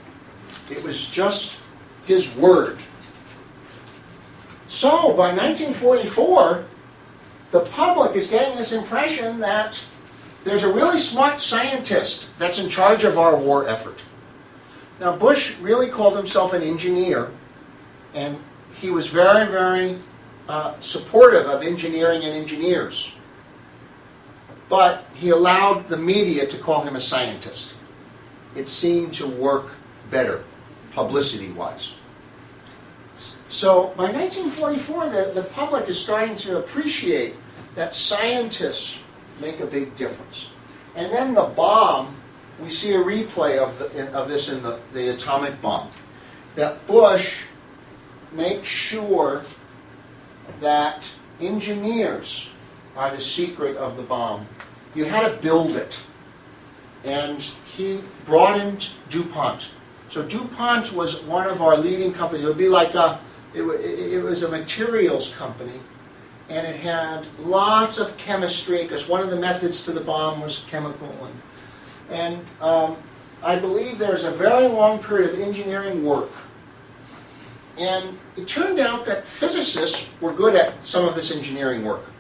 It was just his word. So, by 1944, the public is getting this impression that there's a really smart scientist that's in charge of our war effort. Now, Bush really called himself an engineer, and he was very, very supportive of engineering and engineers. But he allowed the media to call him a scientist. It seemed to work better, publicity-wise. So by 1944, the public is starting to appreciate that scientists make a big difference. And then the bomb, we see a replay of this in the atomic bomb. That Bush makes sure that engineers are the secret of the bomb. You had to build it. And he brought in DuPont. So DuPont was one of our leading companies. It would be like it was a materials company. And it had lots of chemistry, because one of the methods to the bomb was chemical. And I believe there's a very long period of engineering work. And it turned out that physicists were good at some of this engineering work.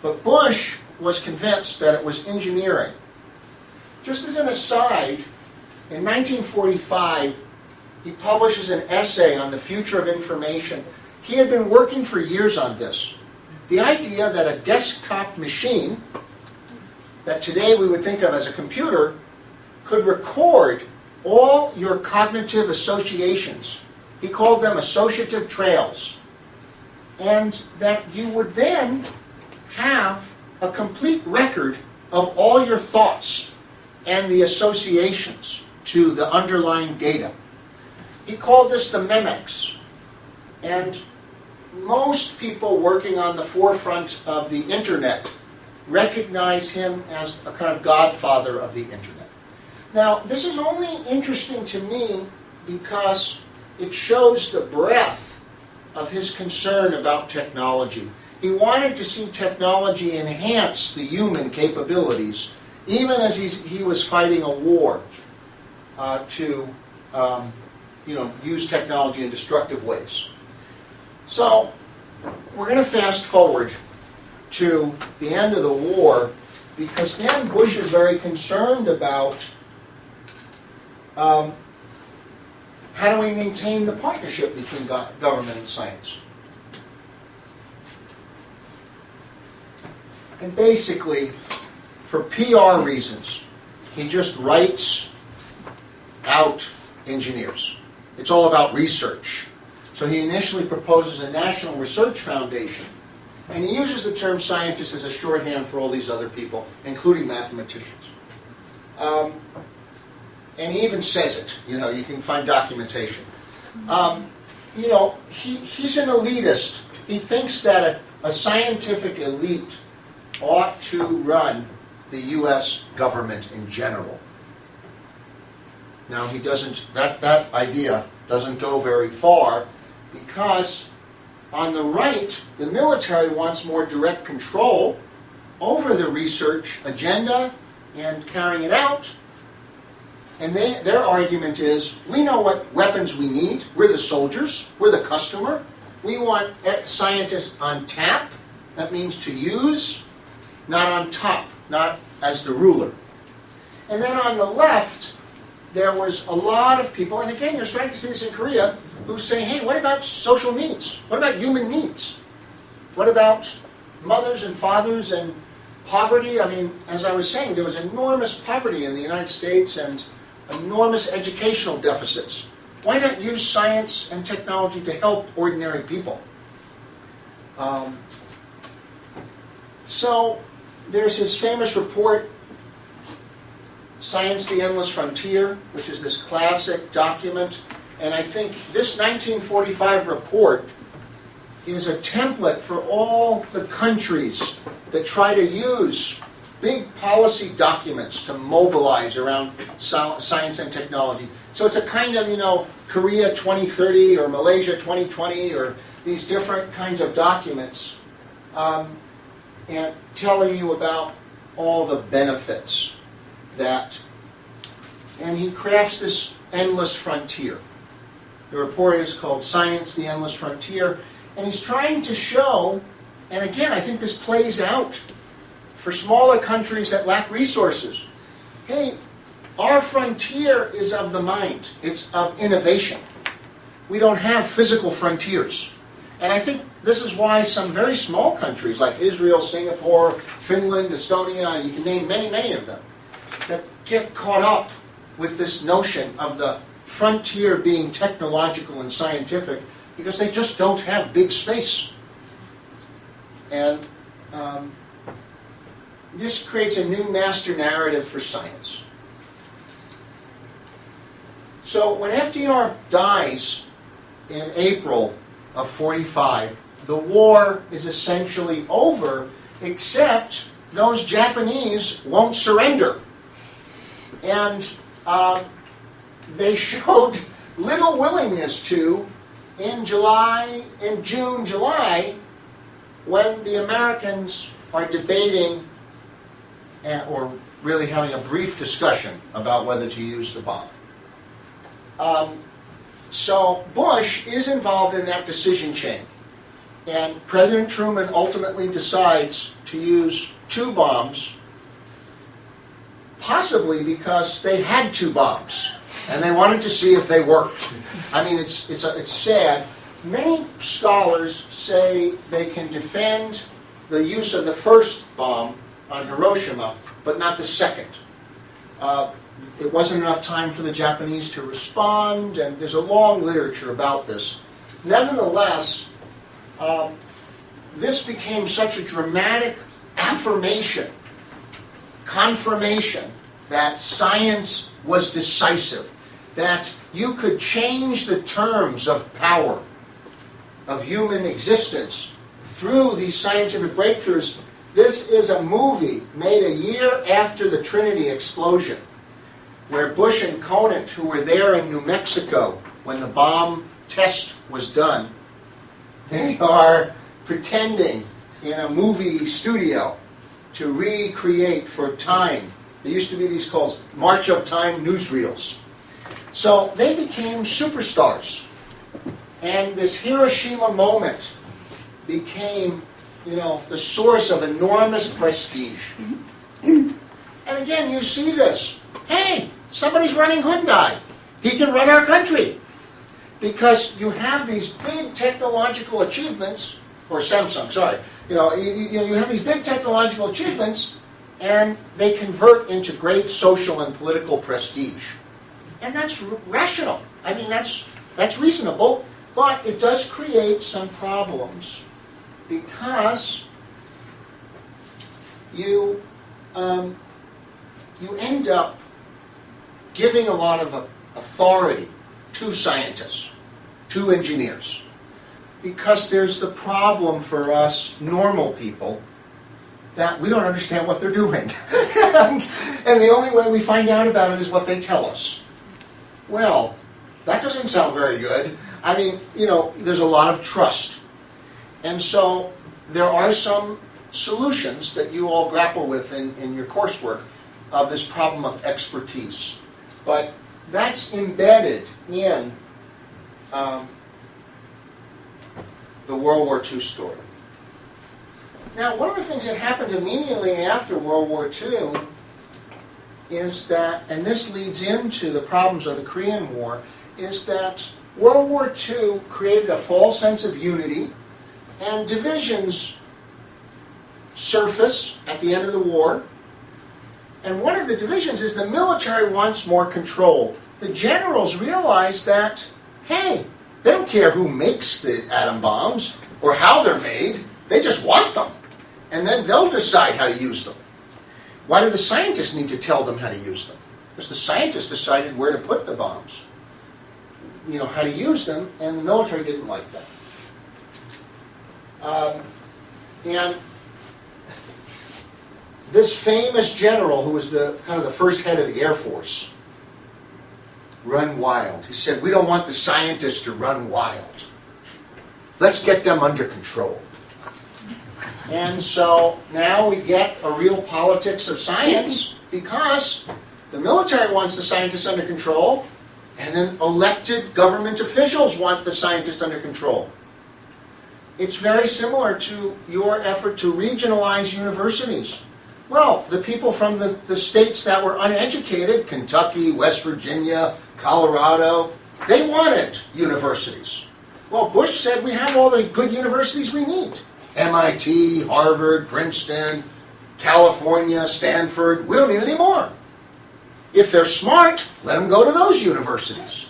But Bush was convinced that it was engineering. Just as an aside, in 1945, he publishes an essay on the future of information. He had been working for years on this. The idea that a desktop machine, that today we would think of as a computer, could record all your cognitive associations. He called them associative trails. And that you would then have a complete record of all your thoughts and the associations to the underlying data. He called this the memex. And most people working on the forefront of the internet recognize him as a kind of godfather of the internet. Now, this is only interesting to me because it shows the breadth of his concern about technology. He wanted to see technology enhance the human capabilities, even as he was fighting a war to use technology in destructive ways. So, we're going to fast forward to the end of the war, because then Bush is very concerned about how do we maintain the partnership between government and science. And basically, for PR reasons, he just writes out engineers. It's all about research. So he initially proposes a national research foundation, and he uses the term scientist as a shorthand for all these other people, including mathematicians. And he even says it. You can find documentation. He's an elitist. He thinks that a scientific elite ought to run the U.S. government in general. Now, he doesn't. That idea doesn't go very far, because on the right, the military wants more direct control over the research agenda and carrying it out. And their argument is, we know what weapons we need. We're the soldiers. We're the customer. We want scientists on tap. That means to use, not on top, not as the ruler. And then on the left, there was a lot of people, and again, you're starting to see this in Korea, who say, hey, what about social needs? What about human needs? What about mothers and fathers and poverty? I mean, as I was saying, there was enormous poverty in the United States and enormous educational deficits. Why not use science and technology to help ordinary people? So there's his famous report, Science, the Endless Frontier, which is this classic document. And I think this 1945 report is a template for all the countries that try to use big policy documents to mobilize around science and technology. So it's a kind of, Korea 2030 or Malaysia 2020 or these different kinds of documents and telling you about all the benefits that, and he crafts this endless frontier. The report is called Science, the Endless Frontier, and he's trying to show And again, I think this plays out for smaller countries that lack resources. Hey, our frontier is of the mind. It's of innovation. We don't have physical frontiers. And I think this is why some very small countries like Israel, Singapore, Finland, Estonia, you can name many, many of them, that get caught up with this notion of the frontier being technological and scientific because they just don't have big space. And this creates a new master narrative for science. So when FDR dies in April of 45, the war is essentially over, except those Japanese won't surrender. And they showed little willingness to in June, July, when the Americans are debating or really having a brief discussion about whether to use the bomb. So Bush is involved in that decision chain. And President Truman ultimately decides to use 2 bombs, possibly because they had 2 bombs, and they wanted to see if they worked. I mean, it's sad. Many scholars say they can defend the use of the first bomb on Hiroshima, but not the second. It wasn't enough time for the Japanese to respond, and there's a long literature about this. Nevertheless, this became such a dramatic affirmation, confirmation, that science was decisive, that you could change the terms of power, of human existence, through these scientific breakthroughs. This is a movie made a year after the Trinity explosion, where Bush and Conant, who were there in New Mexico when the bomb test was done, they are pretending in a movie studio to recreate for Time. There used to be these called March of Time newsreels. So they became superstars. And this Hiroshima moment became, the source of enormous prestige. And again, you see this. Hey, somebody's running Hyundai. He can run our country. Because you have these big technological achievements, or Samsung, sorry. You have these big technological achievements, and they convert into great social and political prestige. And that's rational. I mean, that's reasonable, but it does create some problems because you end up giving a lot of authority to scientists, to engineers, because there's the problem for us normal people that we don't understand what they're doing. and the only way we find out about it is what they tell us. Well, that doesn't sound very good. I mean, there's a lot of trust. And so there are some solutions that you all grapple with in your coursework of this problem of expertise. But that's embedded in the World War II story. Now, one of the things that happened immediately after World War II is that, and this leads into the problems of the Korean War, is that World War II created a false sense of unity, and divisions surface at the end of the war. And one of the divisions is the military wants more control. The generals realize that, hey, they don't care who makes the atom bombs or how they're made, they just want them. And then they'll decide how to use them. Why do the scientists need to tell them how to use them? Because the scientists decided where to put the bombs, how to use them, and the military didn't like that. And this famous general, who was the first head of the Air Force, run wild. He said, we don't want the scientists to run wild. Let's get them under control. And so now we get a real politics of science because the military wants the scientists under control, and then elected government officials want the scientists under control. it's very similar to your effort to regionalize universities. Well, the people from the states that were uneducated, Kentucky, West Virginia, Colorado, they wanted universities. Well, Bush said we have all the good universities we need. MIT, Harvard, Princeton, California, Stanford, we don't need any more. If they're smart, let them go to those universities.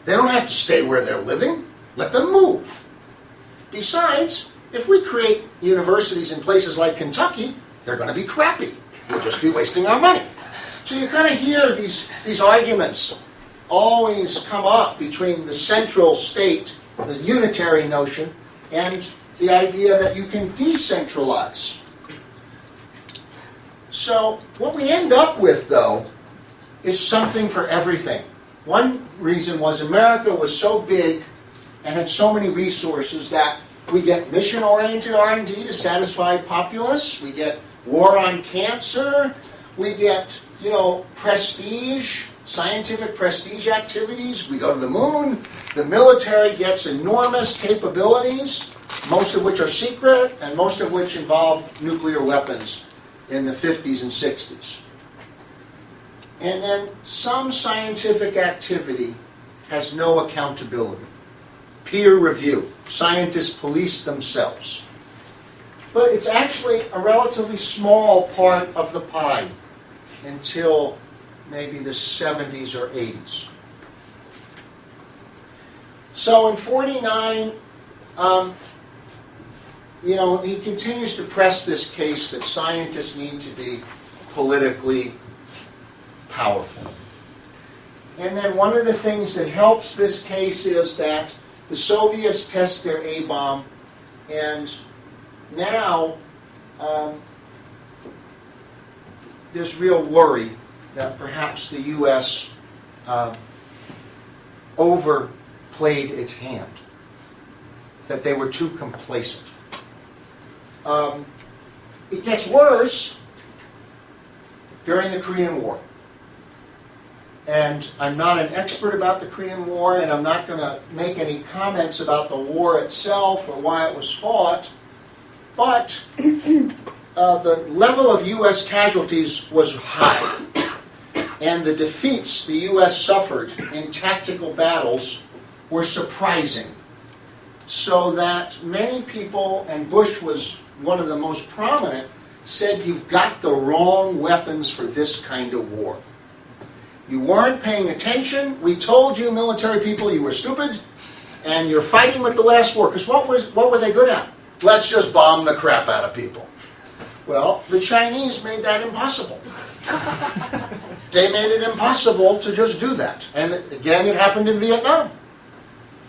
They don't have to stay where they're living. Let them move. Besides, if we create universities in places like Kentucky, they're going to be crappy. We'll just be wasting our money. So you kind of hear these arguments always come up between the central state, the unitary notion, and the idea that you can decentralize. So what we end up with, though, is something for everything. One reason was America was so big and had so many resources that we get mission-oriented R&D to satisfy populace, we get war on cancer, we get, prestige, scientific prestige activities, we go to the moon, the military gets enormous capabilities, most of which are secret, and most of which involve nuclear weapons in the 50s and 60s. And then some scientific activity has no accountability. Peer review. Scientists police themselves. But it's actually a relatively small part of the pie until maybe the 70s or 80s. So in 49, he continues to press this case that scientists need to be politically powerful. And then one of the things that helps this case is that the Soviets test their A-bomb, and now there's real worry that perhaps the U.S. overplayed its hand, that they were too complacent. It gets worse during the Korean War. And I'm not an expert about the Korean War, and I'm not going to make any comments about the war itself or why it was fought, but the level of U.S. casualties was high. And the defeats the U.S. suffered in tactical battles were surprising. So that many people, and Bush was one of the most prominent, said you've got the wrong weapons for this kind of war. You weren't paying attention. We told you, military people, you were stupid, and you're fighting with the last war. Because what were they good at? Let's just bomb the crap out of people. Well, the Chinese made that impossible. They made it impossible to just do that. And again, it happened in Vietnam.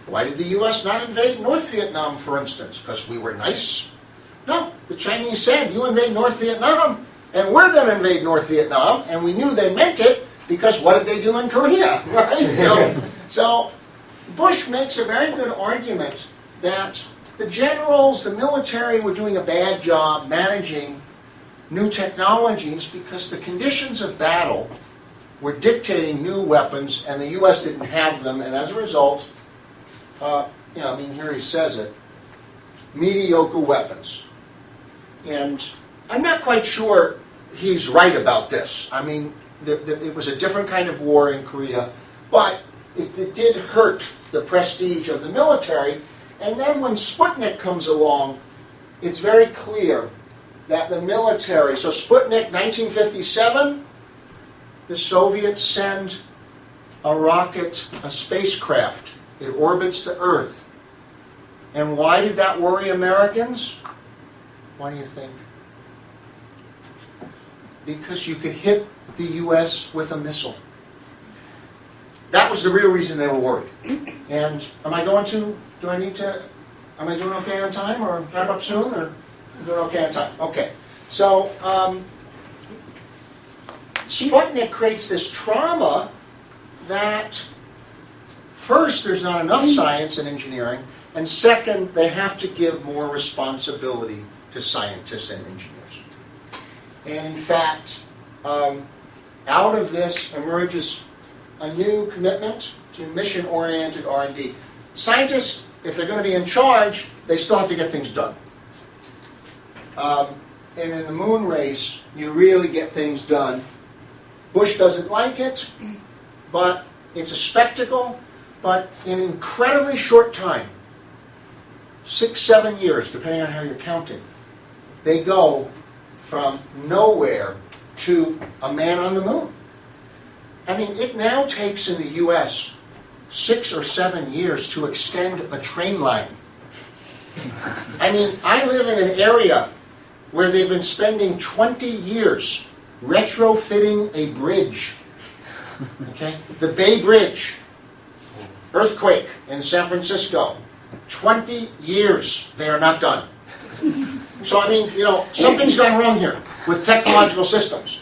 Why did the U.S. not invade North Vietnam, for instance? Because we were nice? No, the Chinese said, you invade North Vietnam, and we're going to invade North Vietnam, and we knew they meant it, because what did they do in Korea, right? So Bush makes a very good argument that the generals, the military, were doing a bad job managing new technologies because the conditions of battle were dictating new weapons, and the U.S. didn't have them, and as a result, here he says it, mediocre weapons. And I'm not quite sure he's right about this. I mean, it was a different kind of war in Korea, but it did hurt the prestige of the military. And then when Sputnik comes along, it's very clear that the military, so Sputnik, 1957, the Soviets send a rocket, a spacecraft. It orbits the Earth. And why did that worry Americans? Why do you think? Because you could hit the U.S. with a missile. That was the real reason they were worried. And am I doing okay on time, or wrap up soon, or doing okay on time? Okay. So, Sputnik creates this trauma that, first, there's not enough science and engineering, and second, they have to give more responsibility to scientists and engineers. And in fact, out of this emerges a new commitment to mission-oriented R&D. Scientists, if they're going to be in charge, they still have to get things done. And in the moon race, you really get things done. Bush doesn't like it, but it's a spectacle. But in an incredibly short time, 6, 7 years, depending on how you're counting, they go from nowhere to a man on the moon. I mean, it now takes in the U.S. 6 or 7 years to extend a train line. I mean, I live in an area where they've been spending 20 years retrofitting a bridge. Okay? The Bay Bridge. Earthquake in San Francisco. 20 years they are not done. So, I mean, you know, something's gone wrong here with technological systems.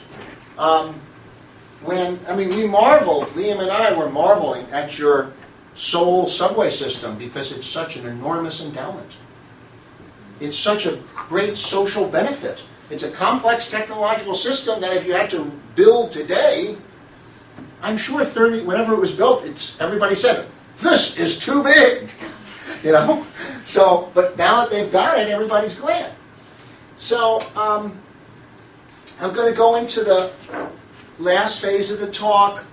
We marveled, Liam and I were marveling at your Seoul subway system because it's such an enormous endowment. It's such a great social benefit. It's a complex technological system that if you had to build today, I'm sure whenever it was built, everybody said, this is too big. You know? So, but now that they've got it, everybody's glad. So, I'm going to go into the last phase of the talk,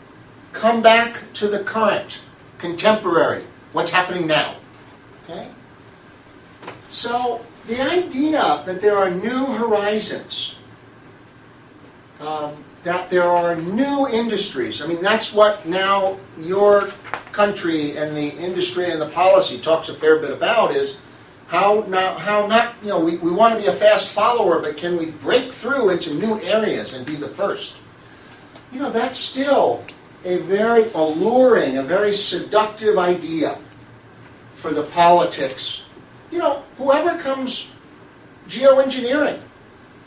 come back to the current, contemporary, what's happening now. Okay? So, the idea that there are new horizons, that there are new industries, I mean, that's what now your country and the industry and the policy talks a fair bit about is how not, you know, we want to be a fast follower, but can we break through into new areas and be the first? You know, that's still a very alluring, a very seductive idea for the politics. You know, whoever comes geoengineering,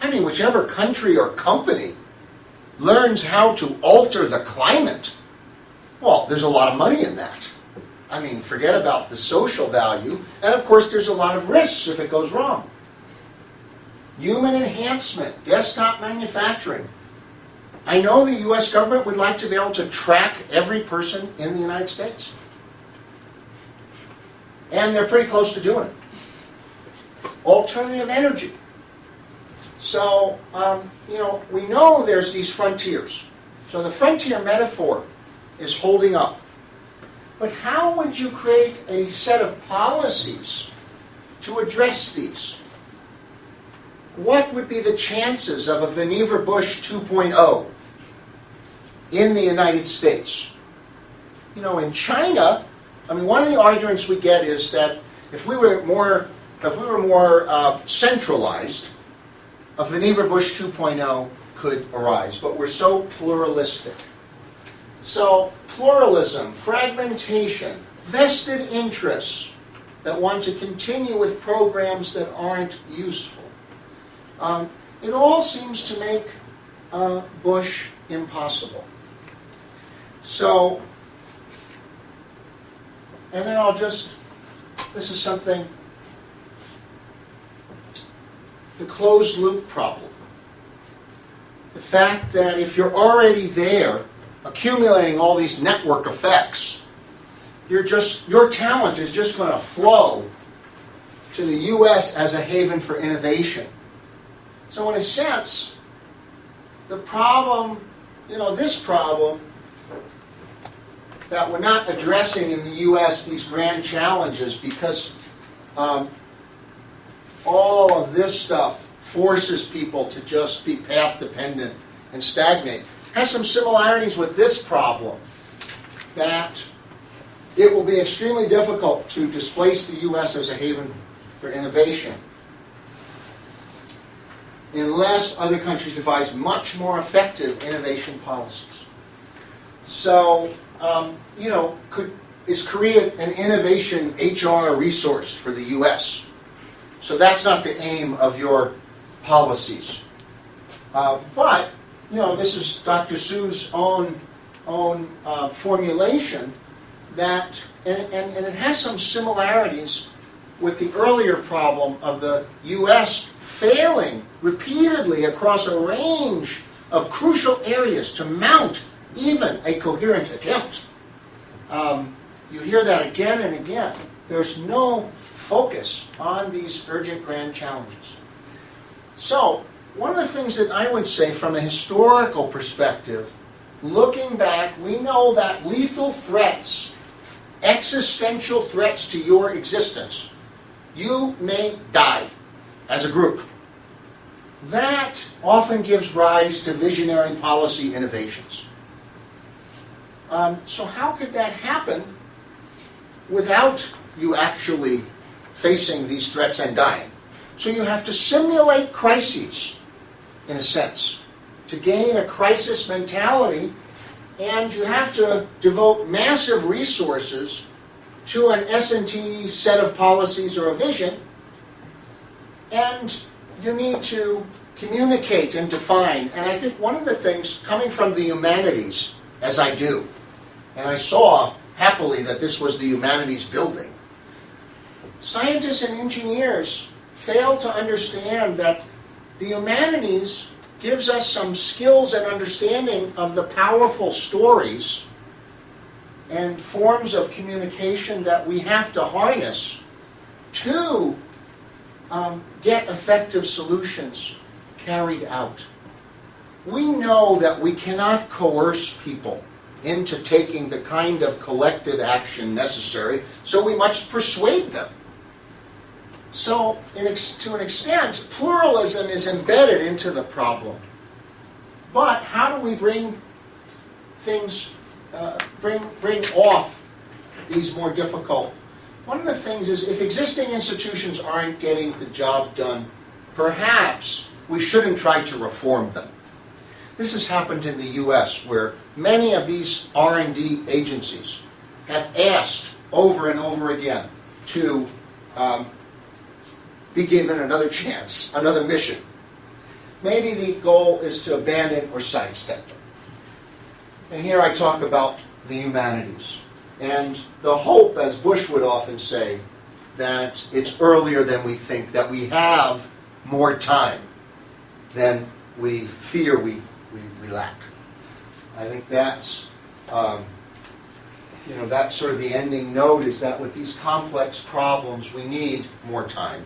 I mean, whichever country or company learns how to alter the climate, well, there's a lot of money in that. I mean, forget about the social value. And of course, there's a lot of risks if it goes wrong. Human enhancement, desktop manufacturing. I know the U.S. government would like to be able to track every person in the United States. And they're pretty close to doing it. Alternative energy. So, you know, we know there's these frontiers. So the frontier metaphor is holding up. But how would you create a set of policies to address these? What would be the chances of a Vannevar Bush 2.0 in the United States? You know, in China, I mean, one of the arguments we get is that if we were more centralized, a Vannevar Bush 2.0 could arise. But we're so pluralistic. So pluralism, fragmentation, vested interests that want to continue with programs that aren't useful. It all seems to make Bush impossible. So, and then this is something, the closed loop problem. The fact that if you're already there, accumulating all these network effects, your talent is just going to flow to the U.S. as a haven for innovation. So in a sense, the problem, you know, this problem that we're not addressing in the U.S., these grand challenges, because all of this stuff forces people to just be path dependent and stagnate, has some similarities with this problem, that it will be extremely difficult to displace the U.S. as a haven for innovation unless other countries devise much more effective innovation policies. So, you know, is Korea an innovation HR resource for the U.S.? So that's not the aim of your policies. But, you know, this is Dr. Su's own formulation that, and it has some similarities with the earlier problem of the U.S. failing repeatedly across a range of crucial areas to mount even a coherent attempt. You hear that again and again. There's no focus on these urgent grand challenges. So, one of the things that I would say from a historical perspective, looking back, we know that lethal threats, existential threats to your existence, you may die as a group. That often gives rise to visionary policy innovations. So how could that happen without you actually facing these threats and dying? So you have to simulate crises, in a sense, to gain a crisis mentality, and you have to devote massive resources to an S&T set of policies or a vision, and you need to communicate and define. And I think one of the things, coming from the humanities, as I do, and I saw happily that this was the humanities building, scientists and engineers fail to understand that the humanities gives us some skills and understanding of the powerful stories and forms of communication that we have to harness to get effective solutions carried out. We know that we cannot coerce people into taking the kind of collective action necessary, so we must persuade them. So, to an extent, pluralism is embedded into the problem. But how do we bring things, bring off these more difficult? One of the things is, if existing institutions aren't getting the job done, perhaps we shouldn't try to reform them. This has happened in the U.S., where many of these R&D agencies have asked over and over again to be given another chance, another mission. Maybe the goal is to abandon or sidestep them. And here I talk about the humanities. And the hope, as Bush would often say, that it's earlier than we think, that we have more time than we fear we lack. I think that's, that's sort of the ending note, is that with these complex problems, we need more time.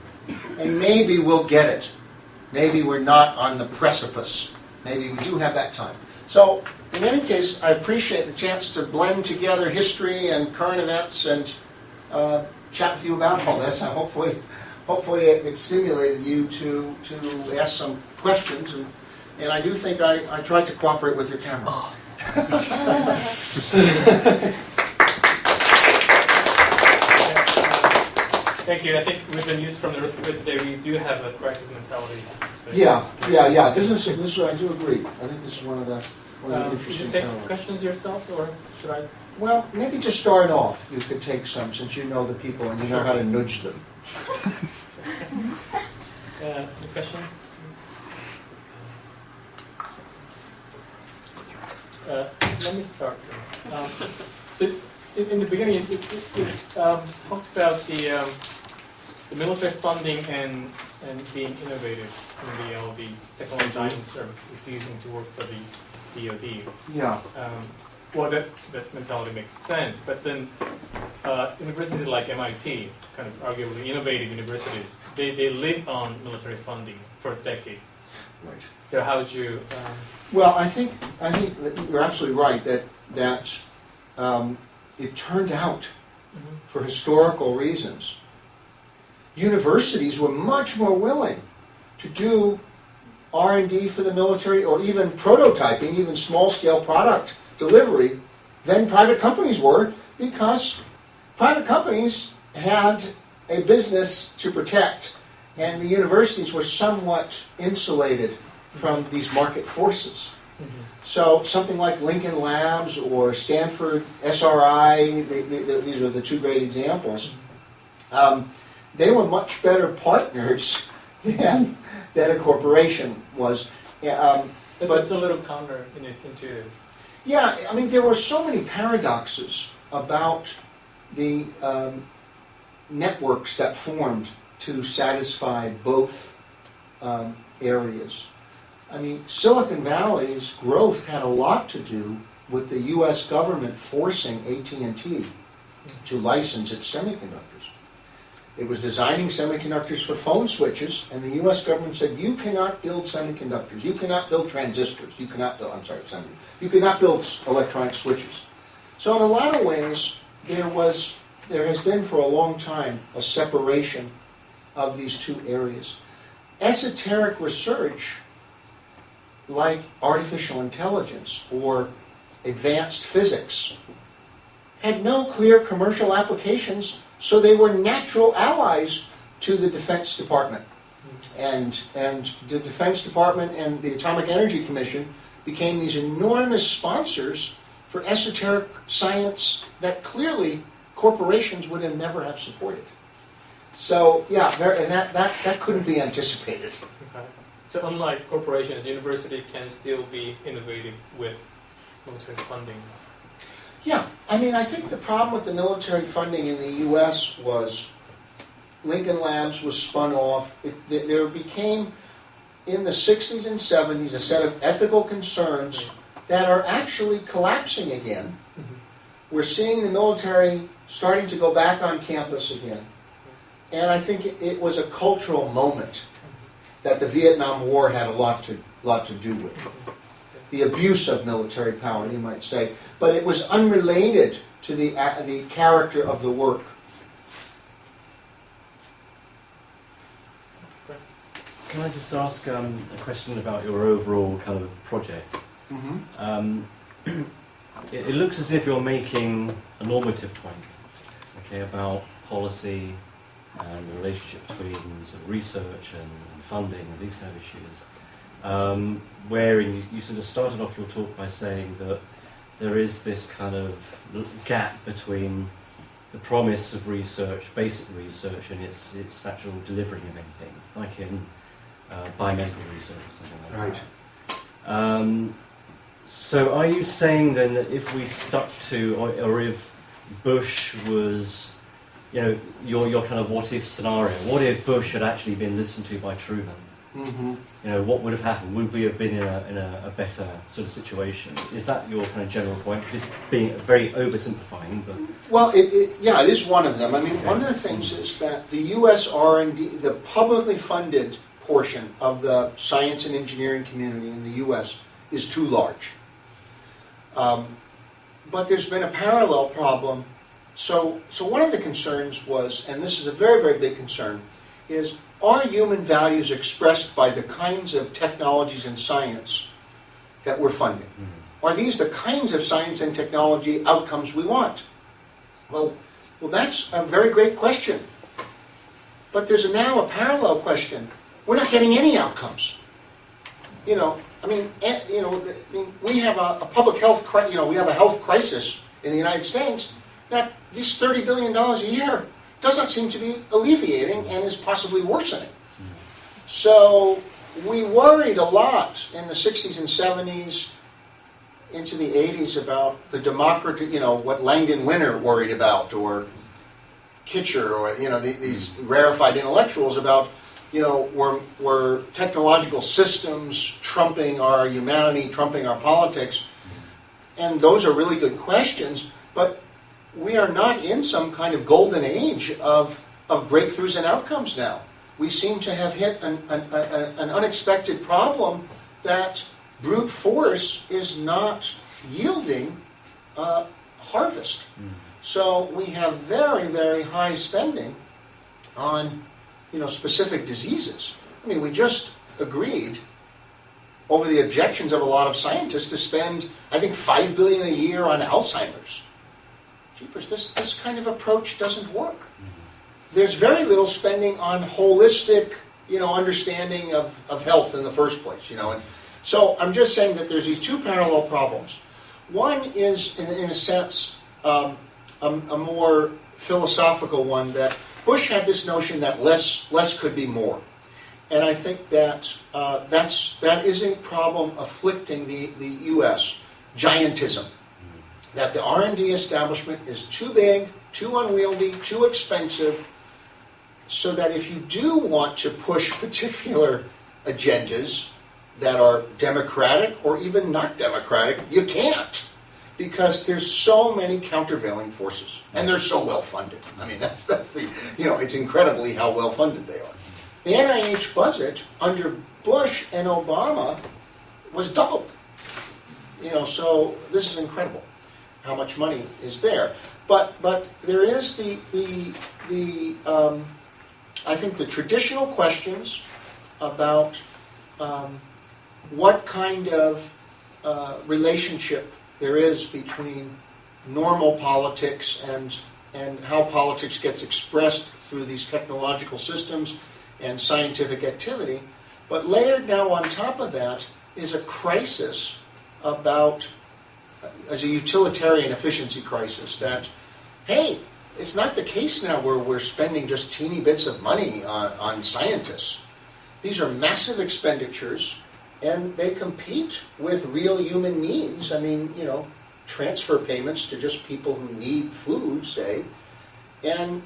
And maybe we'll get it. Maybe we're not on the precipice. Maybe we do have that time. So, in any case, I appreciate the chance to blend together history and current events and chat with you about all this. And hopefully it stimulated you to ask some questions. And I do think I tried to cooperate with your camera. Oh. Thank you. I think with the news from the earthquake today, we do have a crisis mentality. Yeah. This is I do agree. I think this is one of the interesting. Should you take questions yourself, or should I? Well, maybe to start off, you could take some, since you know the people and you know how to nudge them. Any questions? Let me start. So in the beginning, it talked about the military funding and being innovative in all these technology giants are refusing to work for the DoD. Yeah. Well, that mentality makes sense. But then universities like MIT, kind of arguably innovative universities, they live on military funding for decades. Right. So how would you? Well, I think that you're absolutely right that it turned out, for historical reasons, universities were much more willing to do R&D for the military, or even prototyping, even small-scale product delivery, than private companies were, because private companies had a business to protect, and the universities were somewhat insulated from these market forces. So something like Lincoln Labs or Stanford SRI, these are the two great examples. They were much better partners than a corporation was. But it's a little counterintuitive. Yeah, I mean, there were so many paradoxes about the networks that formed to satisfy both areas. I mean, Silicon Valley's growth had a lot to do with the U.S. government forcing AT&T to license its semiconductors. It was designing semiconductors for phone switches, and the U.S. government said, you cannot build semiconductors, you cannot build transistors, you cannot build, you cannot build electronic switches. So in a lot of ways, there has been for a long time a separation of these two areas. Esoteric research, like artificial intelligence or advanced physics, had no clear commercial applications, so they were natural allies to the Defense Department. And the Defense Department and the Atomic Energy Commission became these enormous sponsors for esoteric science that clearly corporations would have never have supported. So yeah, and that couldn't be anticipated. Okay. So unlike corporations, university can still be innovative with military funding. Yeah, I mean, I think the problem with the military funding in the U.S. was Lincoln Labs was spun off. There became, in the 60s and 70s, a set of ethical concerns that are actually collapsing again. We're seeing the military starting to go back on campus again. And I think it was a cultural moment that the Vietnam War had a lot to do with. The abuse of military power, you might say. But it was unrelated to the character of the work. Can I just ask a question about your overall kind of project? It looks as if you're making a normative point, okay, about policy and the relationship between sort of research and funding and these kind of issues. Wherein you sort of started off your talk by saying that there is this kind of gap between the promise of research, basic research, and its actual delivering of anything, like in biomedical research or something like that. So are you saying then that if we stuck to, or if Bush was, you know, your kind of what-if scenario, what if Bush had actually been listened to by Truman? You know, what would have happened? Would we have been in a better sort of situation? Is that your kind of general point? Just being very oversimplifying, but... Well, yeah, it is one of them. I mean, one of the things is that the U.S. R&D, the publicly funded portion of the science and engineering community in the U.S. is too large. But there's been a parallel problem. So one of the concerns was, and this is a very, very big concern, is are human values expressed by the kinds of technologies and science that we're funding? Are these the kinds of science and technology outcomes we want? Well, that's a very great question. But there's now a parallel question. We're not getting any outcomes. You know, I mean, we have a public health, we have a health crisis in the United States that this $30 billion a year does not seem to be alleviating and is possibly worsening. So we worried a lot in the 60s and 70s into the 80s about the democracy, what Langdon Winter worried about, or Kitcher, or these rarefied intellectuals about, were technological systems trumping our humanity, trumping our politics? And those are really good questions, but we are not in some kind of golden age of breakthroughs and outcomes now. We seem to have hit an unexpected problem that brute force is not yielding harvest. So we have very, very high spending on specific diseases. I mean, we just agreed over the objections of a lot of scientists to spend, I think, $5 billion a year on Alzheimer's. Jeepers, this kind of approach doesn't work. There's very little spending on holistic, understanding of health in the first place, And so I'm just saying that there's these two parallel problems. One is, in a sense, a more philosophical one, that Bush had this notion that less could be more. And I think that that is a problem afflicting the U.S., giantism. That the R&D establishment is too big, too unwieldy, too expensive, so that if you do want to push particular agendas that are democratic or even not democratic, you can't. because there's so many countervailing forces, and they're so well funded. I mean, that's the, it's incredibly how well funded they are. The NIH budget under Bush and Obama was doubled. So this is incredible how much money is there. But there is I think the traditional questions about what kind of relationship there is between normal politics and how politics gets expressed through these technological systems and scientific activity. But layered now on top of that is a crisis about, as a utilitarian efficiency crisis, that, hey, it's not the case now where we're spending just teeny bits of money on scientists. These are massive expenditures, and they compete with real human needs. I mean, transfer payments to just people who need food, say, and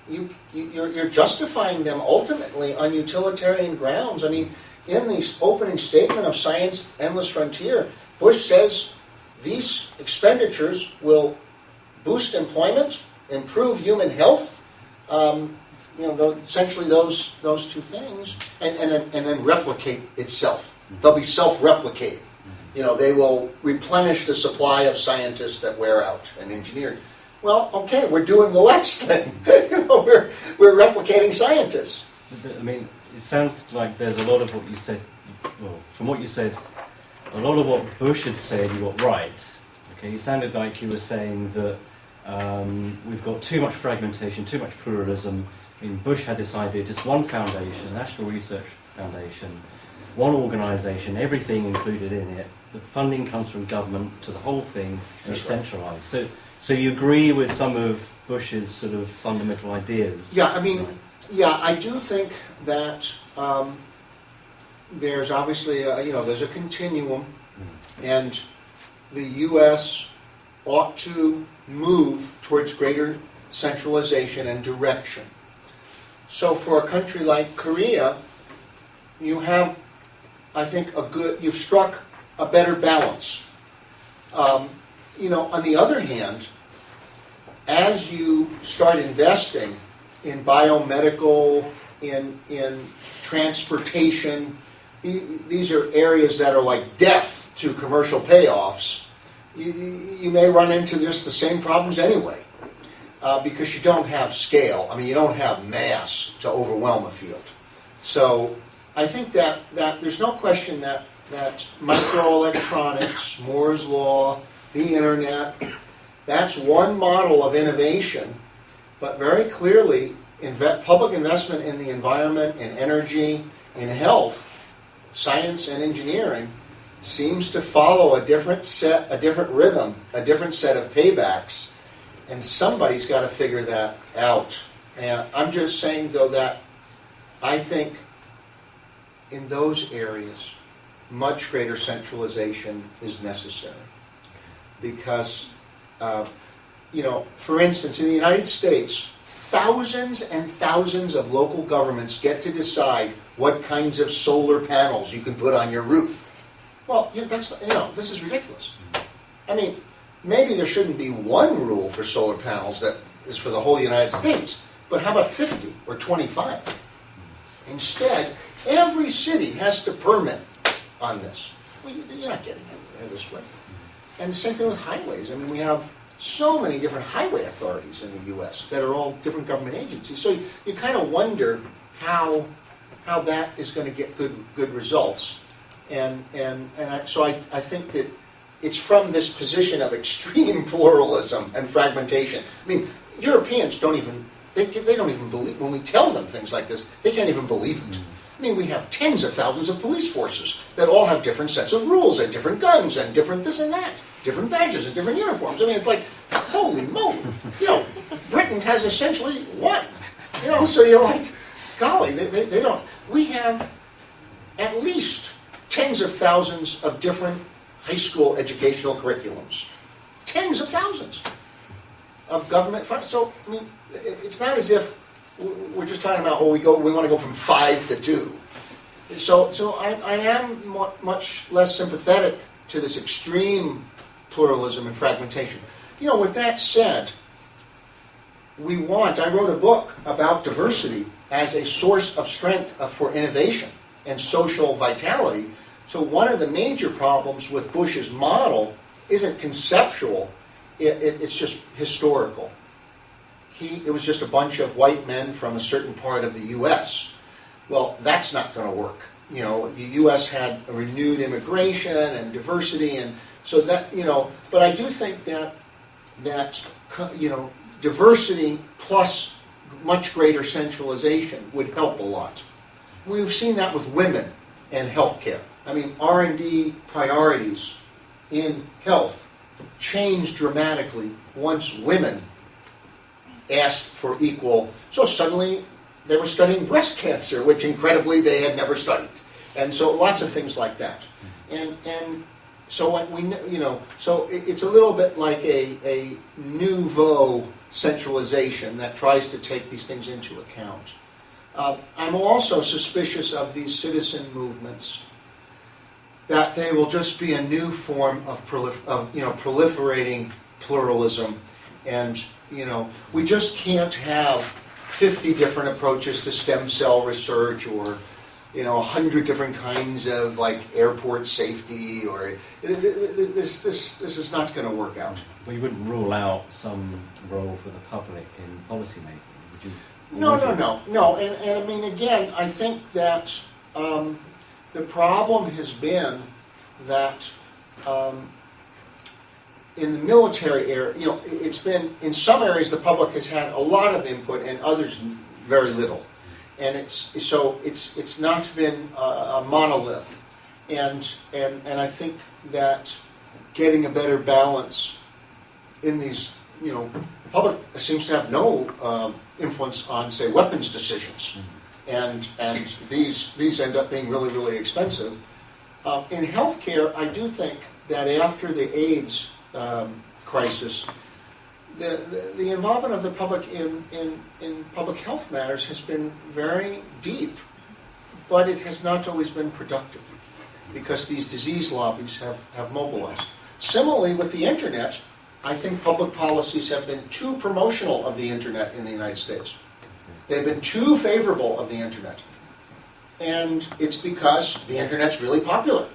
you're justifying them ultimately on utilitarian grounds. I mean, in the opening statement of Science Endless Frontier, Bush says these expenditures will boost employment, improve human health, essentially those two things, and then replicate itself. They'll be self-replicating. They will replenish the supply of scientists that wear out and engineered. Well, okay, we're doing the last thing. We're replicating scientists. I mean, it sounds like there's a lot of what you said. Well, from what you said, a lot of what Bush had said, you got right. Okay, it sounded like you were saying that we've got too much fragmentation, too much pluralism. I mean, Bush had this idea, just one foundation, National Research Foundation, one organisation, everything included in it. The funding comes from government to the whole thing, and it's centralised. So you agree with some of Bush's sort of fundamental ideas? Yeah, I mean, I do think that there's obviously, there's a continuum, and the U.S. ought to move towards greater centralization and direction. So for a country like Korea, you have, I think, you've struck a better balance. On the other hand, as you start investing in biomedical, in transportation, these are areas that are like death to commercial payoffs. You may run into just the same problems anyway, because you don't have scale. I mean, you don't have mass to overwhelm a field. So I think that there's no question that microelectronics, Moore's Law, the internet, that's one model of innovation, but very clearly public investment in the environment, in energy, in health, science and engineering seems to follow a different rhythm, a different set of paybacks, and somebody's got to figure that out. And I'm just saying, though, that I think in those areas, much greater centralization is necessary. Because, for instance, in the United States, thousands and thousands of local governments get to decide what kinds of solar panels you can put on your roof. Well, this is ridiculous. I mean, maybe there shouldn't be one rule for solar panels that is for the whole United States, but how about 50 or 25? Instead, every city has to permit on this. Well, you're not getting it this way. And the same thing with highways. I mean, we have so many different highway authorities in the U.S. that are all different government agencies. So you kind of wonder how that is going to get good results. So I think that it's from this position of extreme pluralism and fragmentation. I mean, Europeans don't even believe, when we tell them things like this, they can't even believe it. I mean, we have tens of thousands of police forces that all have different sets of rules and different guns and different this and that, different badges and different uniforms. I mean, it's like, holy moly. Britain has essentially one. So you're like, golly, they don't. We have at least tens of thousands of different high school educational curriculums. Tens of thousands of government funds. So, I mean, it's not as if we're just talking about, we want to go from 5 to 2. So I am much less sympathetic to this extreme pluralism and fragmentation. You know, with that said, I wrote a book about diversity as a source of strength for innovation and social vitality. So one of the major problems with Bush's model isn't conceptual, it's just historical. It was just a bunch of white men from a certain part of the U.S. Well, that's not going to work. You know, the U.S. had a renewed immigration and diversity, and so that, you know, but I do think that you know, diversity plus much greater centralization would help a lot. We've seen that with women and healthcare. I mean, R&D priorities in health changed dramatically once women asked for equal. So suddenly they were studying breast cancer, which incredibly they had never studied, and so lots of things like that. And so what we, you know, so it's a little bit like a nouveau centralization that tries to take these things into account. I'm also suspicious of these citizen movements, that they will just be a new form of proliferating pluralism, and you know, we just can't have 50 different approaches to stem cell research, or you know, 100 different kinds of like airport safety, or this is not going to work out. Well, you wouldn't rule out some role for the public in policy making, would you? No. And I mean, again, I think that the problem has been that in the military area, you know, it's been, in some areas the public has had a lot of input and others very little. And it's not been a monolith. And I think that getting a better balance in these, you know, public seems to have no influence on, say, weapons decisions. And these end up being really, really expensive. In healthcare, I do think that after the AIDS crisis, the involvement of the public in public health matters has been very deep, but it has not always been productive because these disease lobbies have mobilized. Similarly, with the internet, I think public policies have been too promotional of the internet in the United States. They've been too favorable of the internet. And it's because the internet's really popular.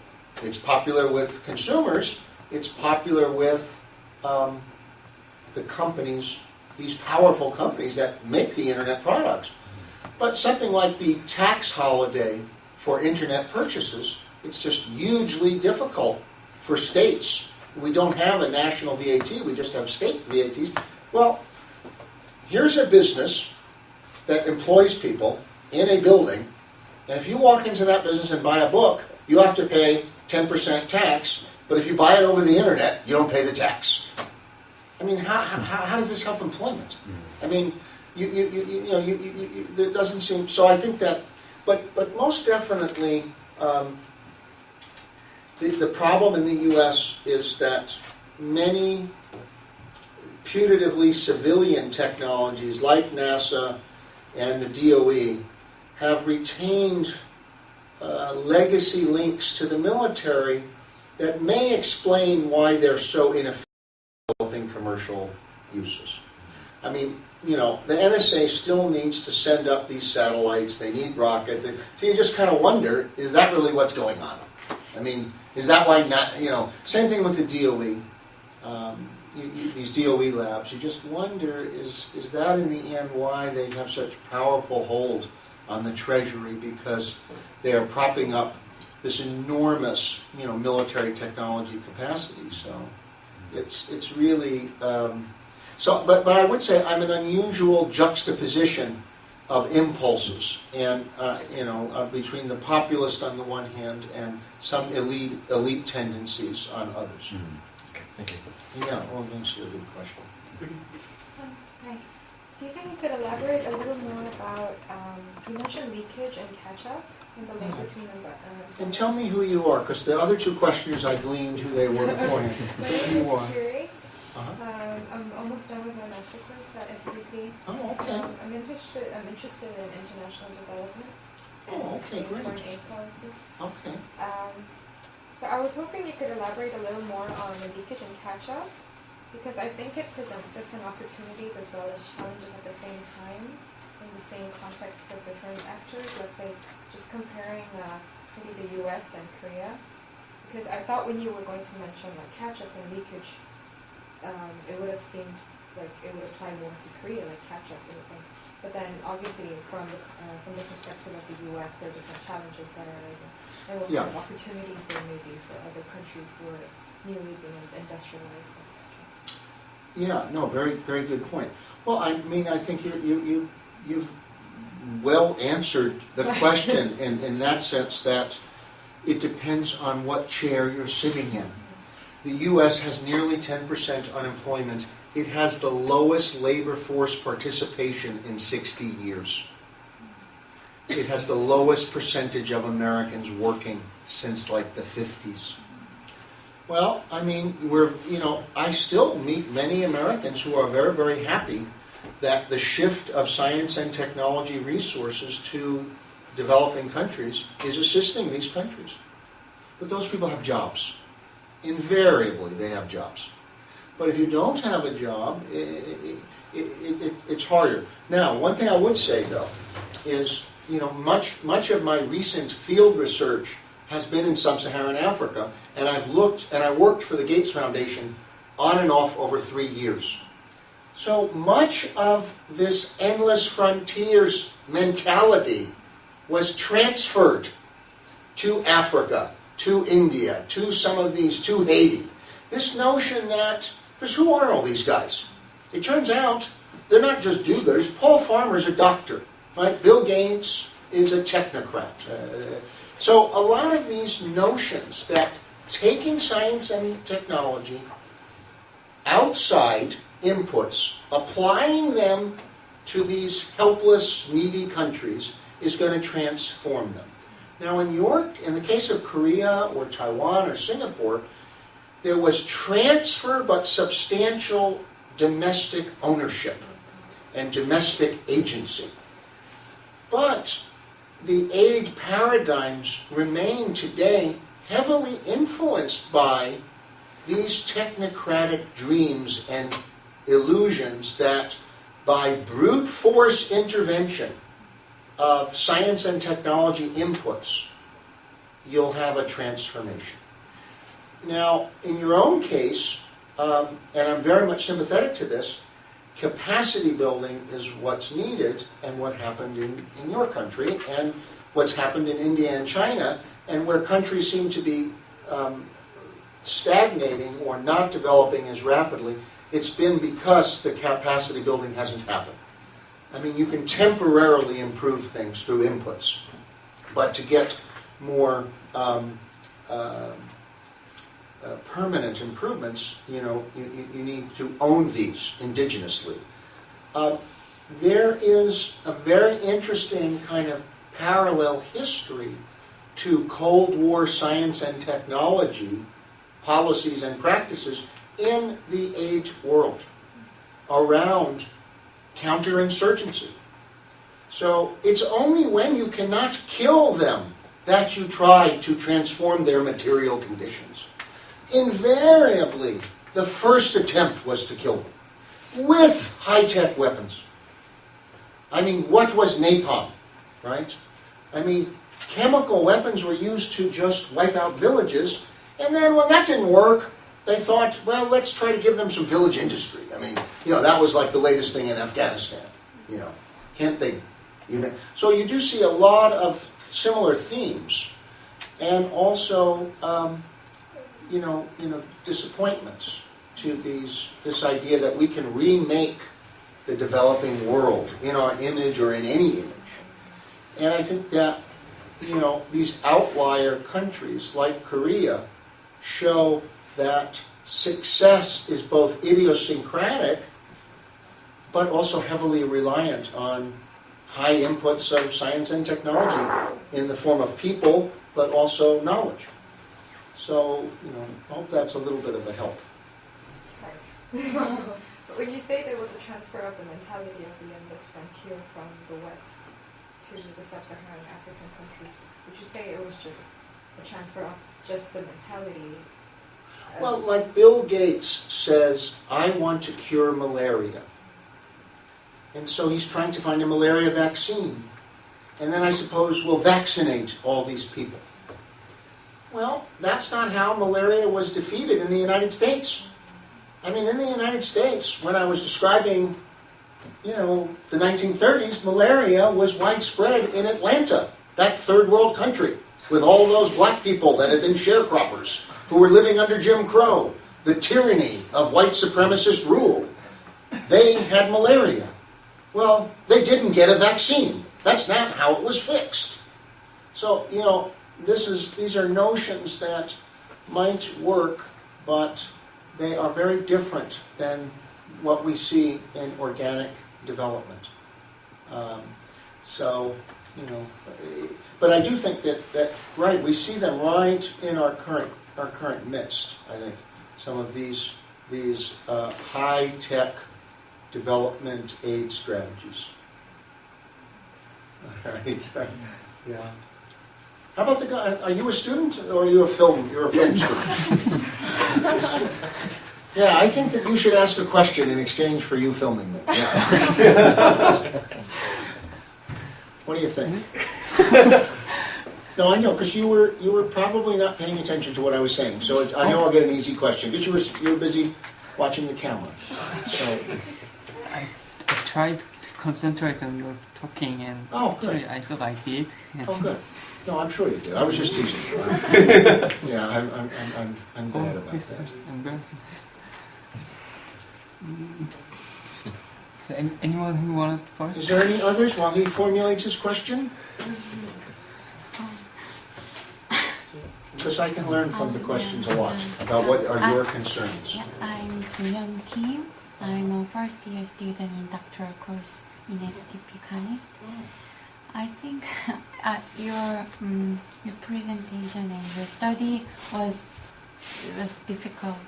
It's popular with consumers. It's popular with the companies, these powerful companies that make the internet products. But something like the tax holiday for internet purchases, it's just hugely difficult for states. We don't have a national VAT, we just have state VATs. Well, here's a business that employs people in a building, and if you walk into that business and buy a book, you have to pay 10% tax, but if you buy it over the internet, you don't pay the tax. I mean, how does this help employment? I mean, it doesn't seem, so I think that, but most definitely, the problem in the U.S. is that many putatively civilian technologies like NASA and the DOE have retained legacy links to the military that may explain why they're so ineffective in commercial uses. I mean, you know, the NSA still needs to send up these satellites, they need rockets, so you just kind of wonder, is that really what's going on? I mean, is that why not, you know, same thing with the DOE, these DOE labs, you just wonder, is that in the end why they have such powerful hold on the Treasury, because they are propping up this enormous, you know, military technology capacity. So it's really but I would say I'm an unusual juxtaposition of impulses, and between the populist on the one hand and some elite tendencies on others. Okay, thank you. Yeah, well, thanks, a good question. Hi. Do you think you could elaborate a little more about, you mentioned leakage and catch-up in the link between the... And tell me who you are, because the other two questioners I gleaned who they were beforehand. My name is Gregg. Uh-huh. I'm almost done with my master's at SCP. Oh, okay. I'm interested in international development. Oh, okay, and great. foreign aid policy. Okay. So I was hoping you could elaborate a little more on the leakage and catch-up, because I think it presents different opportunities as well as challenges at the same time in the same context for different actors. Let's say just comparing maybe the US and Korea, because I thought when you were going to mention like catch-up and leakage, it would have seemed like it would apply more to Korea, like catch-up and everything. But then obviously from the perspective of the US, there are different challenges that are arising. And what kind of opportunities there may be for other countries who are newly being industrialized, etc. Yeah, no, very, very good point. Well, I mean, I think you've well answered the question in that sense that it depends on what chair you're sitting in. The U.S. has nearly 10% unemployment. It has the lowest labor force participation in 60 years. It has the lowest percentage of Americans working since like the 50s. Well, I mean, I still meet many Americans who are very, very happy that the shift of science and technology resources to developing countries is assisting these countries. But those people have jobs. Invariably, they have jobs. But if you don't have a job, it's harder. Now, one thing I would say, though, is, much of my recent field research has been in sub-Saharan Africa, and I worked for the Gates Foundation on and off over 3 years. So much of this endless frontiers mentality was transferred to Africa, to India, to some of these, to Haiti. This notion that, because who are all these guys? It turns out they're not just do-gooders. Paul Farmer's a doctor, right? Bill Gates is a technocrat. So a lot of these notions that taking science and technology outside inputs, applying them to these helpless, needy countries is going to transform them. Now in the case of Korea or Taiwan or Singapore, there was transfer but substantial domestic ownership and domestic agency. But the aid paradigms remain today heavily influenced by these technocratic dreams and illusions that by brute force intervention of science and technology inputs, you'll have a transformation. Now, in your own case, and I'm very much sympathetic to this, capacity building is what's needed and what happened in your country and what's happened in India and China, and where countries seem to be stagnating or not developing as rapidly. It's been because the capacity building hasn't happened. I mean, you can temporarily improve things through inputs, but to get more permanent improvements, you need to own these indigenously. There is a very interesting kind of parallel history to Cold War science and technology policies and practices in the aid world around counterinsurgency. So it's only when you cannot kill them that you try to transform their material conditions. Invariably, the first attempt was to kill them with high-tech weapons. I mean, what was napalm, right? I mean, chemical weapons were used to just wipe out villages, and then when that didn't work, they thought, well, let's try to give them some village industry. I mean, that was like the latest thing in Afghanistan. Can't they? So you do see a lot of similar themes, and also, disappointments to this idea that we can remake the developing world in our image or in any image. And I think that, these outlier countries like Korea show that success is both idiosyncratic but also heavily reliant on high inputs of science and technology in the form of people but also knowledge. So, I hope that's a little bit of a help. But when you say there was a transfer of the mentality of the endless frontier from the West to the sub-Saharan African countries, would you say it was just a transfer of just the mentality. Well, like Bill Gates says, I want to cure malaria. And so he's trying to find a malaria vaccine. And then I suppose we'll vaccinate all these people. Well, that's not how malaria was defeated in the United States. I mean, in the United States, when I was describing, the 1930s, malaria was widespread in Atlanta, that third world country, with all those black people that had been sharecroppers, who were living under Jim Crow, the tyranny of white supremacist rule. They had malaria. Well, they didn't get a vaccine. That's not how it was fixed. So, these are notions that might work, but they are very different than what we see in organic development. But I do think that right, we see them right in our current midst. I think some of these high-tech development aid strategies. All right. Yeah. How about the guy? Are you a student or are you a film? You're a film student. Yeah, I think that you should ask a question in exchange for you filming me. Yeah. What do you think? No, I know, because you were probably not paying attention to what I was saying. So I know I'll get an easy question because you were busy watching the camera. So I tried to concentrate on your talking, and actually I thought I did. Oh, good. No, I'm sure you did. I was just teasing you. Yeah, I'm glad about that. Embarrassing. Is there anyone who wanted first? Is there any others while he formulates his question? Because I can learn from the questions a lot about what are your concerns. Yeah, I'm Jin Kim. I'm a first-year student in doctoral course in STP KAIST. I think your presentation and your study was difficult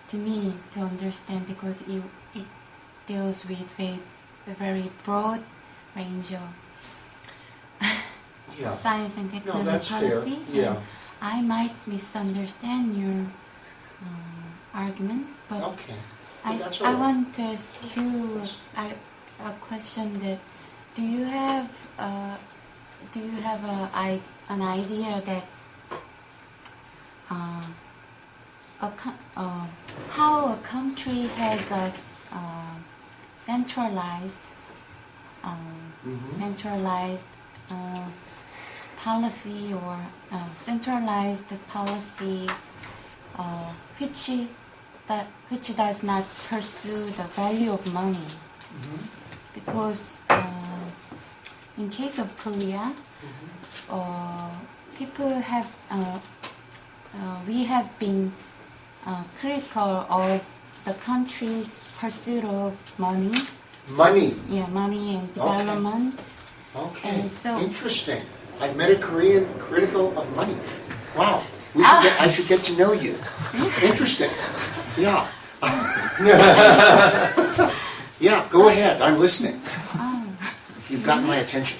to me to understand because it deals with a very broad range of science and technology policy. Yeah. I might misunderstand your argument, but okay. I want to ask you a question that do you have an idea that how a country has a centralized policy or centralized policy which does not pursue the value of money, because in case of Korea, people have we have been critical of the country's pursuit of money. Money. Yeah, money and development. Okay. And so interesting. I've met a Korean critical of money. Wow. I should get to know you. Interesting. Yeah. Yeah, go ahead. I'm listening. You've gotten my attention.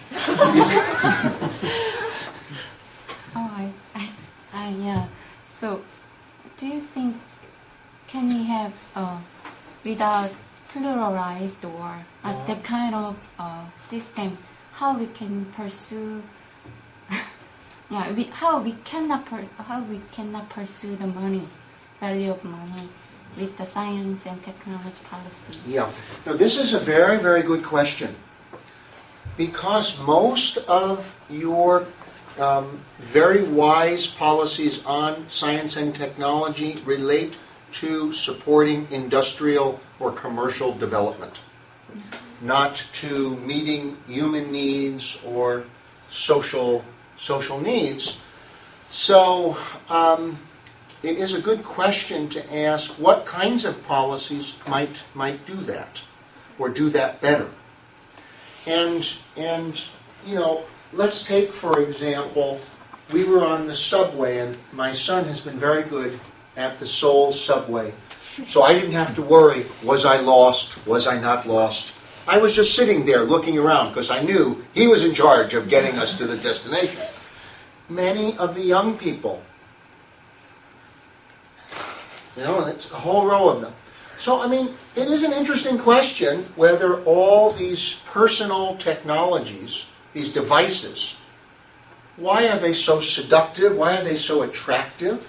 Yeah. So, do you think can we have without pluralized or that kind of system, how we can pursue? How we cannot pursue the money, value of money, with the science and technology policy? Yeah. Now this is a very, very good question, because most of your very wise policies on science and technology relate to supporting industrial or commercial development, not to meeting human needs or social needs. So it is a good question to ask what kinds of policies might do that or do that better. And let's take, for example, we were on the subway, and my son has been very good at the Seoul subway. So I didn't have to worry, was I lost, was I not lost? I was just sitting there looking around because I knew he was in charge of getting us to the destination. many of the young people. You know, it's a whole row of them. So, I mean, it is an interesting question whether all these personal technologies, these devices, why are they so seductive? Why are they so attractive?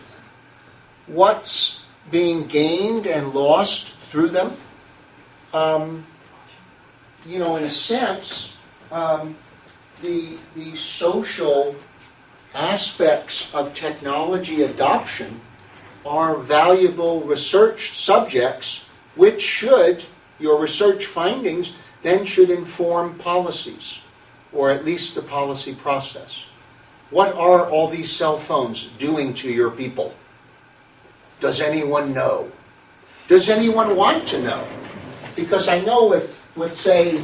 What's being gained and lost through them? You know, in a sense, the social aspects of technology adoption are valuable research subjects, which should, your research findings, then should inform policies, or at least the policy process. What are all these cell phones doing to your people? Does anyone know? Does anyone want to know? Because I know with say,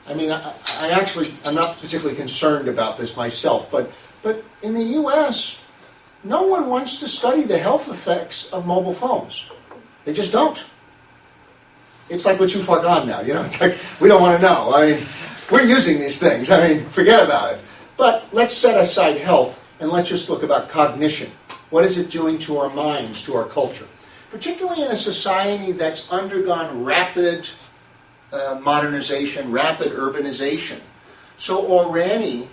I mean, I'm not particularly concerned about this myself, but in the U.S., no one wants to study the health effects of mobile phones. They just don't. It's like we're too far gone now, you know? It's like, we don't want to know. I mean, we're using these things. I mean, forget about it. But let's set aside health, and let's just look about cognition. What is it doing to our minds, to our culture? Particularly in a society that's undergone rapid modernization, rapid urbanization. So already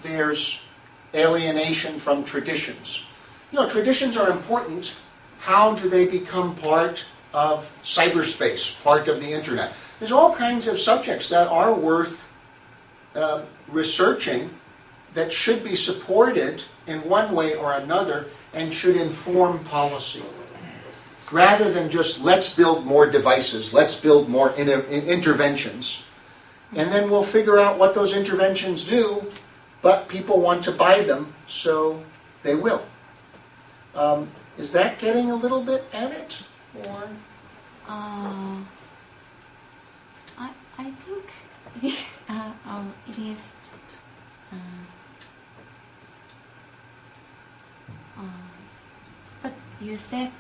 there's alienation from traditions. You know, traditions are important. How do they become part of cyberspace, part of the internet? There's all kinds of subjects that are worth researching that should be supported in one way or another and should inform policy. Rather than just, let's build more devices, let's build more interventions, and then we'll figure out what those interventions do, but people want to buy them, so they will. Is that getting a little bit at it? Or? I think it is. It is. But you said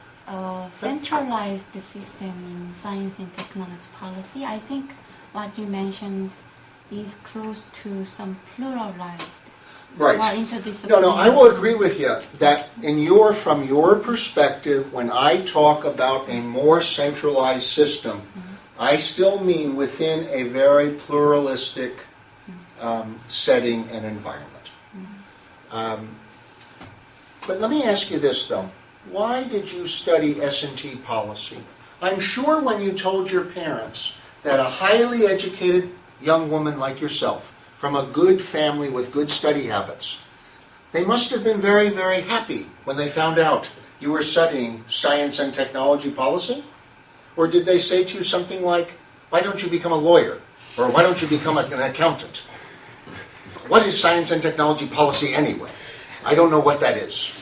centralize the system in science and technology policy. I think what you mentioned is close to some pluralized. Right. No, I will agree with you that from your perspective, when I talk about a more centralized system, I still mean within a very pluralistic setting and environment. But let me ask you this, though. Why did you study S&T policy? I'm sure when you told your parents that a highly educated young woman like yourself, from a good family with good study habits, they must have been very, very happy when they found out you were studying science and technology policy? Or did they say to you something like, why don't you become a lawyer? Or why don't you become an accountant? What is science and technology policy anyway? I don't know what that is.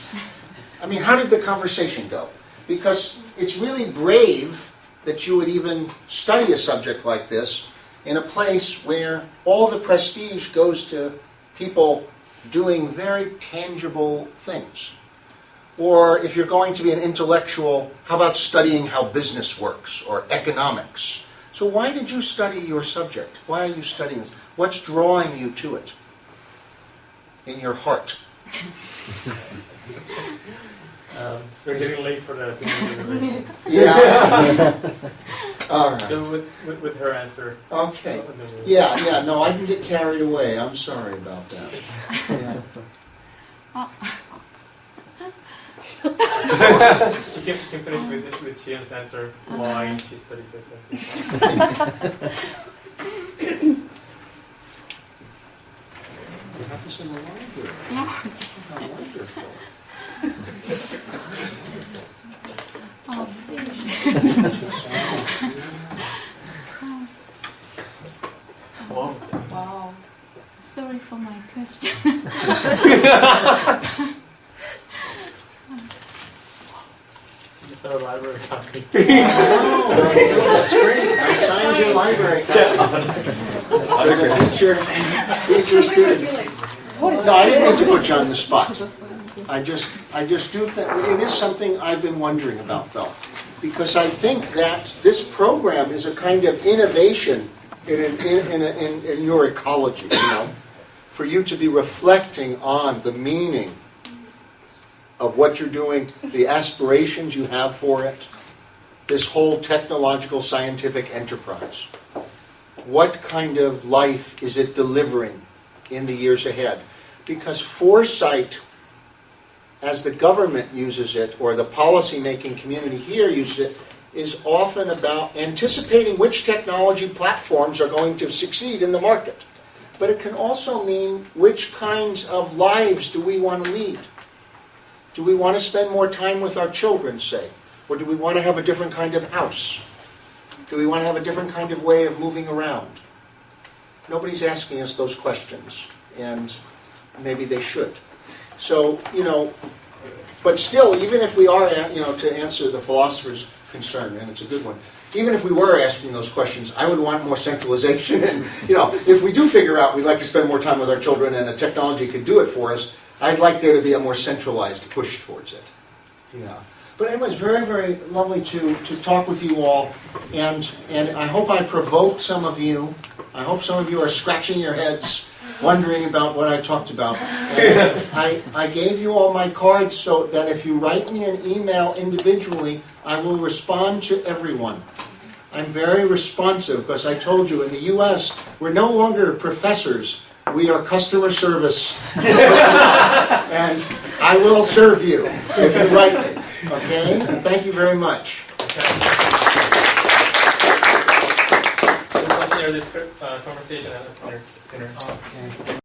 I mean, how did the conversation go? Because it's really brave that you would even study a subject like this in a place where all the prestige goes to people doing very tangible things. Or if you're going to be an intellectual, how about studying how business works or economics? So why did you study your subject? Why are you studying this? What's drawing you to it in your heart? We're getting late for the dinner. Yeah. All right. So with her answer. Okay. Yeah, no, I can get carried away. I'm sorry about that. Yeah. You can finish with Shian's answer why she studies S&T. You have this in the library. No. How wonderful. Oh, please. Wow. Sorry for my question. It's our library copy. That's great. I signed your library copy. Future students. No, I didn't mean to put you on the spot. I just do think it is something I've been wondering about, though, because I think that this program is a kind of innovation in your ecology. You know, for you to be reflecting on the meaning of what you're doing, the aspirations you have for it, this whole technological scientific enterprise. What kind of life is it delivering in the years ahead? Because foresight, as the government uses it, or the policy-making community here uses it, is often about anticipating which technology platforms are going to succeed in the market. But it can also mean which kinds of lives do we want to lead? Do we want to spend more time with our children, say? Or do we want to have a different kind of house? Do we want to have a different kind of way of moving around? Nobody's asking us those questions, and maybe they should. So, but still, even if we are, to answer the philosopher's concern, and it's a good one, even if we were asking those questions, I would want more centralization. And, if we do figure out we'd like to spend more time with our children and a technology could do it for us, I'd like there to be a more centralized push towards it. Yeah. But anyway, it's very, very lovely to talk with you all. And I hope I provoked some of you. I hope some of you are scratching your heads, wondering about what I talked about. And I gave you all my cards so that if you write me an email individually, I will respond to everyone. I'm very responsive because I told you in the U.S. we're no longer professors. We are customer service. And I will serve you if you write me. Okay? And thank you very much. We'll continue this conversation at dinner. Okay.